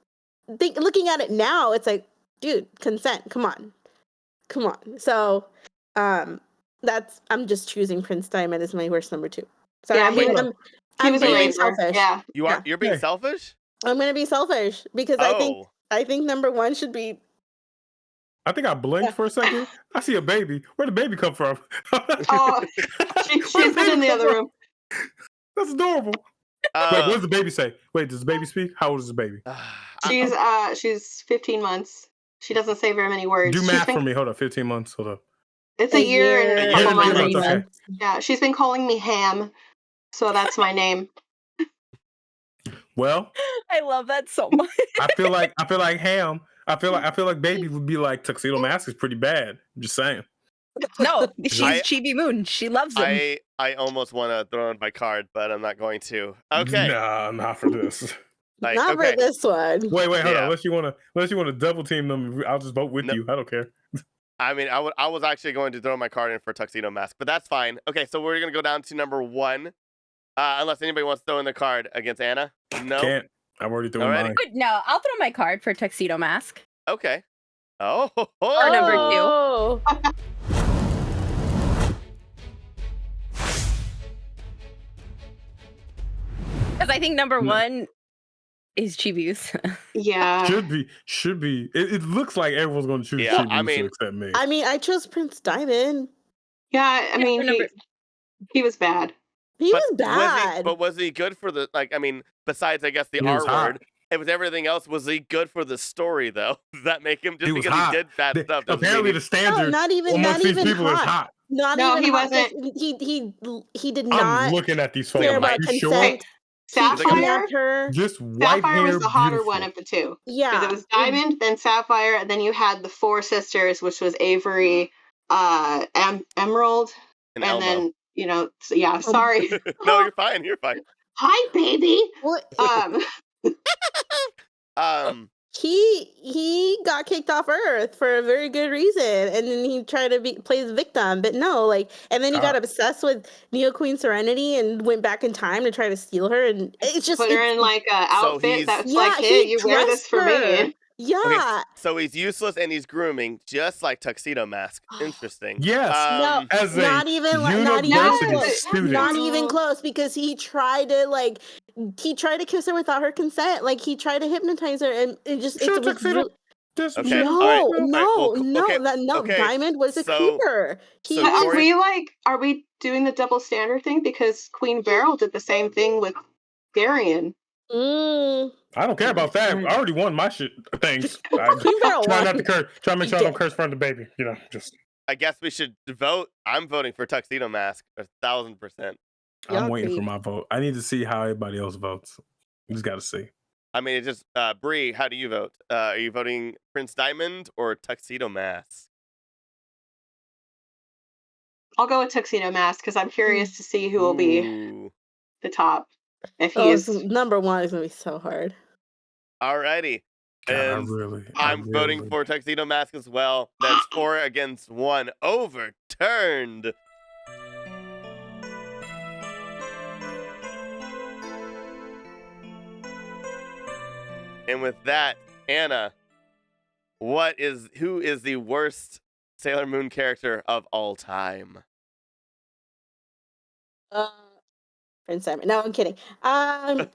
looking at it now, it's like, dude, consent. Come on. So, I'm just choosing Prince Diamond as my worst number two. Sorry, Yeah, I'm he being, was- I'm, He was a being raver. selfish. Yeah. You're being Hey. selfish? I'm gonna be selfish because Oh. I think number one should be. I think I blinked for a second. I see a baby. Where'd the baby come from? Oh, she's been in the other room. That's adorable. Wait, what does the baby say? Wait, does the baby speak? How old is the baby? She's 15 months. She doesn't say very many words. Do She's math been- for me. Hold up, 15 months. Hold up. It's a year and a year couple and months. 3 months, okay. Yeah, she's been calling me Ham, so that's my name. Well, I love that so much. I feel like Ham. I feel like baby would be like Tuxedo Mask is pretty bad. I'm just saying. No, she's I- Chibi Moon. She loves him. I almost want to throw in my card, but I'm not going to. Okay. Nah, not for this. Like, Not okay. for this one. Wait, hold Yeah. on. Unless you wanna double team them, I'll just vote with No. you. I don't care. I mean, I was actually going to throw my card in for Tuxedo Mask, but that's fine. Okay, so we're going to go down to number one. Unless anybody wants to throw in the card against Anna. No? Can't. I've already thrown Alrighty. mine. No, I'll throw my card for Tuxedo Mask. Okay. Oh. Or number two. Oh. Because I think number No. one is Chibi's. Yeah. Should be. It looks like everyone's going to choose Yeah, Chibi I mean- except me. I mean, I chose Prince Diamond. Yeah, I mean, number- he was bad. He But was bad. was he good for the, like, I mean, besides, I guess, the He was R hot. word, it was everything else. Was he good for the story, though? Does that make him, just He was because hot. he did bad stuff? doesn't Apparently, mean the he- standard not even amongst these people hot. is hot. Not No, even he hot. wasn't. He did I'm not looking at these care photos. about You sure? consent. He Sapphire? kidnapped her. Just white Sapphire hair, was the hotter beautiful. one of the two. Because Yeah. it was Diamond, then Sapphire, and then you had the four sisters, which was Avery, Emerald, An and Elmo. then, you know, yeah, sorry. No, you're fine. You're fine. Hi, baby. What? He got kicked off Earth for a very good reason, and then he tried to play the victim, but no, like, and then he got obsessed with Neo Queen Serenity and went back in time to try to steal her, and it's just Put her in like an outfit he's- that's Yeah, like, hey, he you wear this dressed for her. me. yeah. Okay, so he's useless and he's grooming, just like Tuxedo Mask. Interesting. Yes. No, As a not even university close. student. Not even close, because he tried to kiss her without her consent. Like, he tried to hypnotise her, and it just Sure, it was Tuxedo. really, Just Okay, no, all right, all right, no, well, no, okay, no. okay, Diamond was a so- creeper. He so was, Corey- Are we doing the double standard thing? Because Queen Beryl did the same thing with Darian. mm, I don't care about that. I already won my shit things. Queen Beryl Try won. not to curse. Try to make sure I don't curse in front of the baby. You know, just I guess we should vote. I'm voting for Tuxedo Mask 1,000%. Y'all I'm waiting for creep. my vote. I need to see how everybody else votes. You just got to see. I mean, it just Bree, how do you vote? Are you voting Prince Diamond or Tuxedo Mask? I'll go with Tuxedo Mask because I'm curious to see who will be Ooh. the top. If Oh, he's number one is gonna be so hard. Alrighty. God, And I'm voting for Tuxedo Mask as well. That's 4 against 1. Overturned. And with that, Anna, who is the worst Sailor Moon character of all time? Prince Simon. No, I'm kidding. No,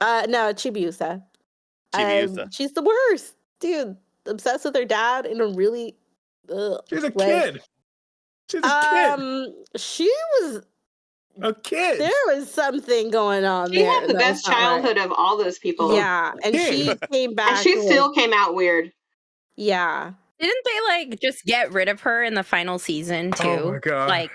Chibiusa. Chibiusa. She's the worst, dude. Obsessed with her dad in a really. She's a way. kid. She's a kid. She was. A kid. There was something going on she there. had the that best was not childhood right. of all those people. Yeah, and she came back. And she with- still came out weird. Yeah. Didn't they like just get rid of her in the final season too? Oh my God. Like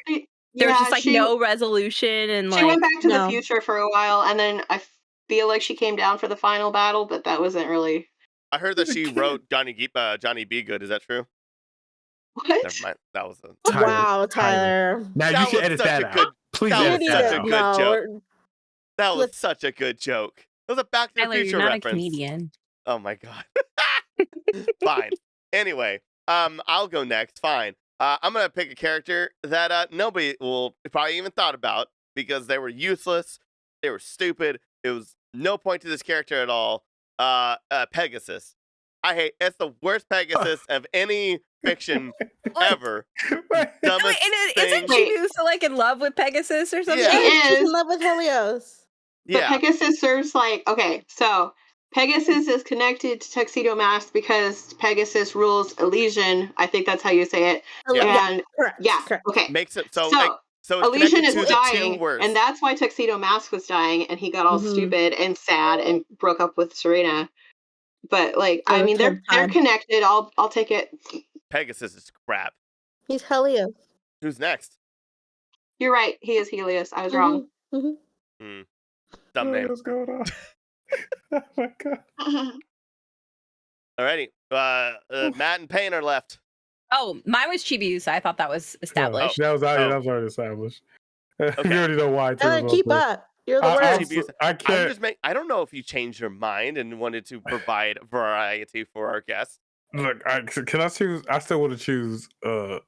there was just like no resolution and she like went back to No. the future for a while, and then I feel like she came down for the final battle, but that wasn't really. I heard that she wrote Johnny Be Good. Is that true? What? Never mind. That was a Wow, Tyler. Now That you should was edit such that a out. good- Please that edit was that such a out. good joke. we're- that was such a good joke. It was a Back to the Tyler, Future you're not reference. a comedian. Oh my God. Fine. Anyway, I'll go next. Fine. I'm gonna pick a character that nobody will probably even thought about because they were useless, they were stupid. It was no point to this character at all. Pegasus. It's the worst Pegasus of any fiction ever. Dumbest Isn't thing. Chibiusa like in love with Pegasus or something? Yeah. She's is. in love with Helios. But Yeah. Pegasus serves so Pegasus is connected to Tuxedo Mask because Pegasus rules Elysian. I think that's how you say it. Yeah, And correct. yeah, correct. okay. Makes it so it's Elysian connected is to the two dying, worst. and that's why Tuxedo Mask was dying, and he got all Mhm. stupid and sad and broke up with Serena. But I Oh, mean, they're time. connected. I'll take it. Pegasus is crap. He's Helios. Who's next? You're right. He is Helios. I was wrong. Mhm. Dumb name. What's going on? Oh my God. Alrighty. Matt and Payne are left. Oh, mine was Chibiusa. I thought that was established. That was already established. Okay. You already know why. Tyler, keep up. You're the worst. I can't. I don't know if you changed your mind and wanted to provide variety for our guests. Look, can I choose? I still want to choose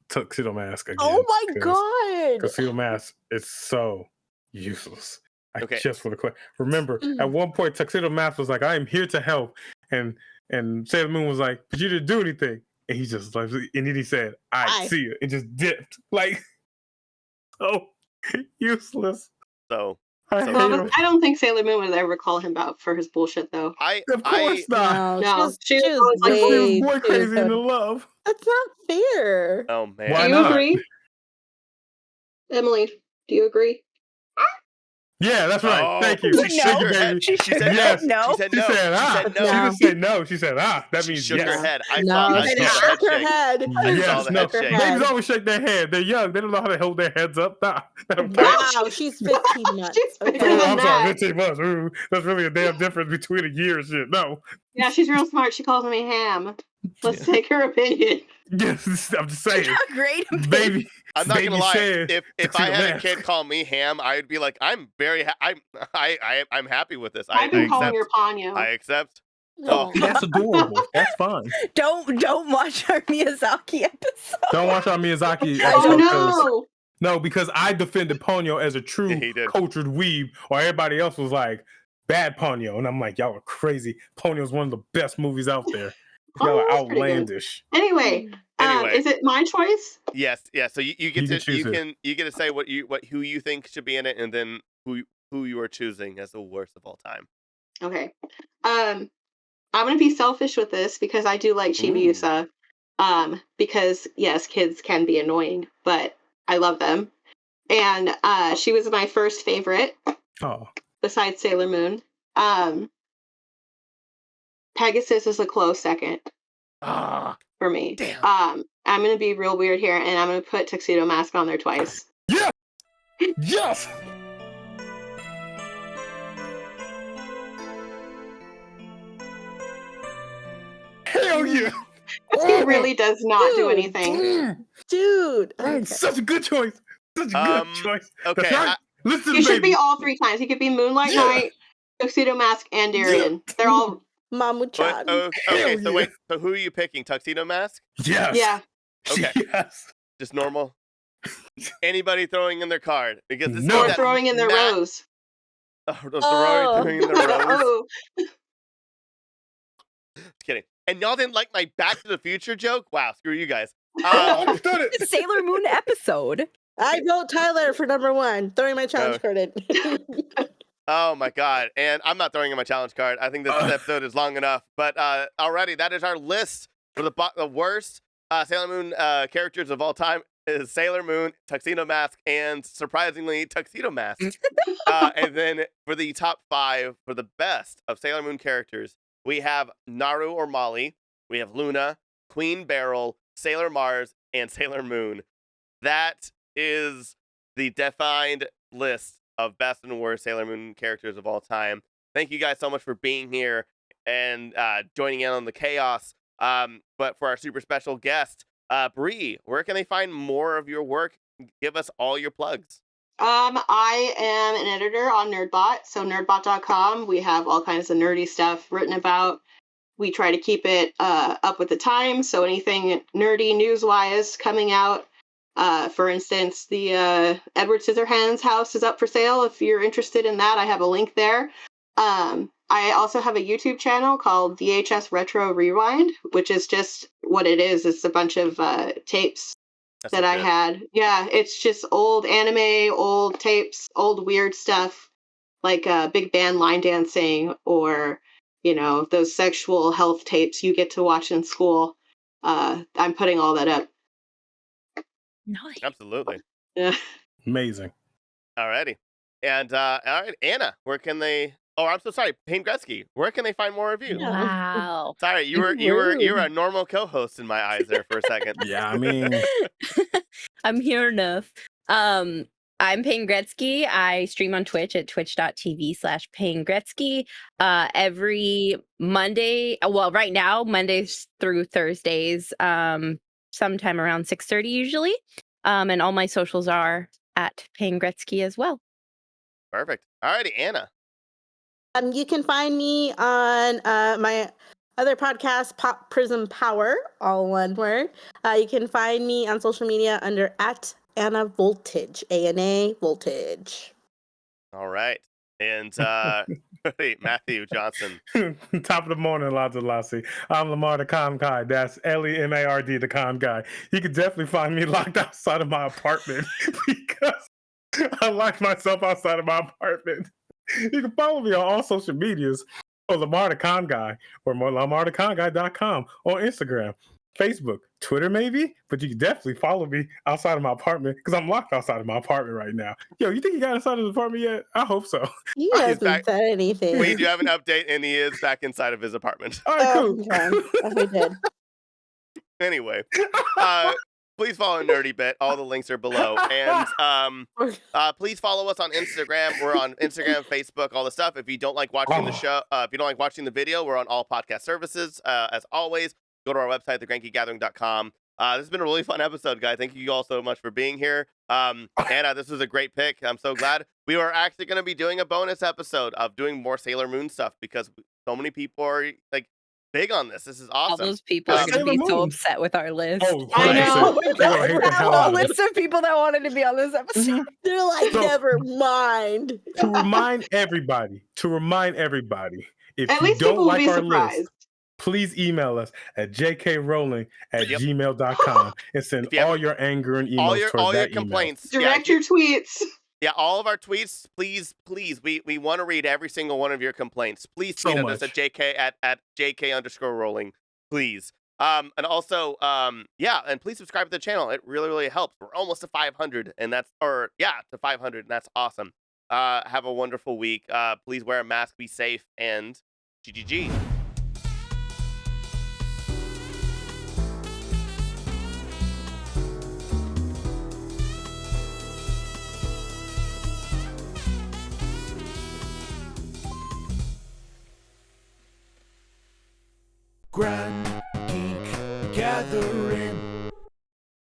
Tuxedo Mask again. Oh my God. Tuxedo Mask is so useless. I Okay. just want to remember at one point Tuxedo Mask was like, "I am here to help," and Sailor Moon was like, "But you didn't do anything," and he just like, and then he said, "I see it," and just dipped like so useless. So I hate Well, him. I don't think Sailor Moon would ever call him out for his bullshit, though. Of course not. No, she she was was like, She was way more too crazy good. into love. That's not fair. oh man. Why Do you not? agree? Emily, do you agree? Yeah, that's right. Oh, Thank you. she shook Thank you, her head. baby. She said Yes. no. She said She no. said, She said She no. didn't say no. She said, That She means shook yes. her head. I No, saw she the shook her head shake. head. I saw Yes, the no. head shake. Babies always shake their head. They're young. They don't know how to hold their heads up. Nah. Wow, she's 15 months. She's Okay. bigger than I'm sorry, that. 15 months. Ooh, that's really a damn difference between a year and shit. No. Yeah, she's real smart. She calls me Ham. Let's take her opinion. Yes, I'm just saying. Great. Baby. I'm not gonna baby lie. said, If I Tuxedo had a Mask. kid call me Ham, I'd be like, I'm very I'm happy with this. I've been I calling accept. her Ponyo. I accept. No. That's adorable. That's fine. Don't watch our Miyazaki episode. Don't watch our Miyazaki Oh episode. no! No, because I defended Ponyo as a true He did. cultured weeb, while everybody else was like, bad Ponyo. And I'm like, y'all are crazy. Ponyo's one of the best movies out there. Y'all are that's pretty good. outlandish. Anyway, Anyway. is it my choice? Yes. So you get You can to choose you get to say who you think should be in it, and then who you are choosing as the worst of all time. Okay. I'm gonna be selfish with this because I do like Chibiusa. Because yes, kids can be annoying, but I love them. And she was my first favorite Oh, besides Sailor Moon. Pegasus is a close second Ah, for me. damn. I'm gonna be real weird here, and I'm gonna put Tuxedo Mask on there twice. yes. Hell yeah. He really does not do Dude, anything. Dude. Okay. Such a good choice. Such a good choice. Okay, That's right. Listen to He the should baby. be all 3 times. He could be Moonlight Yeah. Knight, Tuxedo Mask, and Darien. They're all Mamu-chan. Okay, Hell so yeah. wait, so who are you picking? Tuxedo Mask? Yes. yeah. Okay. Yes. Just normal? Anybody throwing in their card? Because this No. Or is that throwing in their Matt- rose. Throwing in their rose. Oh. Just kidding. And y'all didn't like my Back to the Future joke? Wow, screw you guys. Understood it. Sailor Moon episode. I vote Tyler for number 1. Throwing my challenge card in. Oh my god. And I'm not throwing in my challenge card. I think this episode is long enough. But already, that is our list for the worst Sailor Moon characters of all time. Is Sailor Moon, Tuxedo Mask, and surprisingly, Tuxedo Mask. And then for the top 5 for the best of Sailor Moon characters, we have Naru or Molly, we have Luna, Queen Beryl, Sailor Mars, and Sailor Moon. That is the defined list of best and worst Sailor Moon characters of all time. Thank you guys so much for being here and joining in on the chaos. But for our super special guest, Bree, where can they find more of your work? Give us all your plugs. I am an editor on NerdBot, so nerdbot.com. We have all kinds of nerdy stuff written about. We try to keep it up with the times, so anything nerdy news-wise coming out. For instance, the Edward Scissorhands house is up for sale. If you're interested in that, I have a link there. I also have a YouTube channel called VHS Retro Rewind, which is just what it is. It's a bunch of tapes that I had. Yeah, it's just old anime, old tapes, old weird stuff, like big band line dancing or, you know, those sexual health tapes you get to watch in school. I'm putting all that up. Nice. Absolutely. Yeah. Amazing. Alrighty. And all right, Anna, where can they? Oh, I'm so sorry, Paingretzky. Where can they find more of you? Wow. Sorry, you were a normal co-host in my eyes there for a second. Yeah, I mean, I'm here enough. I'm Paingretzky. I stream on Twitch at twitch.tv/Paingretzky. Every Monday, well, right now, Mondays through Thursdays, sometime around 6:30 usually. And all my socials are at Paingretzky as well. Perfect. Alrighty, Anna. You can find me on my other podcast, Prism Power, all one word. You can find me on social media under @Anna Voltage, ANA Voltage. All right. And Matthew Johnson. top of the morning, Laza Lassie. I'm Lamar the Calm Guy. That's Lemard, the Calm Guy. You can definitely find me locked outside of my apartment because I locked myself outside of my apartment. You can follow me on all social medias or Lamar the Calm Guy or lamartheconguy.com on Instagram, Facebook, Twitter maybe, but you can definitely follow me outside of my apartment because I'm locked outside of my apartment right now. Yo, you think you got inside of the apartment yet? I hope so. You hasn't said anything. We do have an update, and he is back inside of his apartment. All right, cool. Okay. We did. Anyway, please follow Nerdy Bit. All the links are below. And please follow us on Instagram. We're on Instagram, Facebook, all the stuff. If you don't like watching the show, if you don't like watching the video, we're on all podcast services. As always, go to our website, thegrankygathering.com. This has been a really fun episode, guys. Thank you all so much for being here. Anna, this was a great pick. I'm so glad. We are actually going to be doing a bonus episode of doing more Sailor Moon stuff because so many people are like big on this. This is awesome. All those people are going to be so upset with our list. Oh, I know. A list of people that wanted to be on this episode. They're like, So- never mind. to remind everybody, if At you least people don't will be like our surprised. list, please email us at jkrowling@gmail.com and send If you have all your anger and emails all your towards that complaints. Direct your tweets. Yeah, all of our tweets, please. We want to read every single one of your complaints. Please So tweet at us much. at JK at JK_rolling, please. And also, and please subscribe to the channel. It really, really helps. We're almost to 500, and to 500, and that's awesome. Have a wonderful week. Please wear a mask, be safe, and GGG. Grand gathering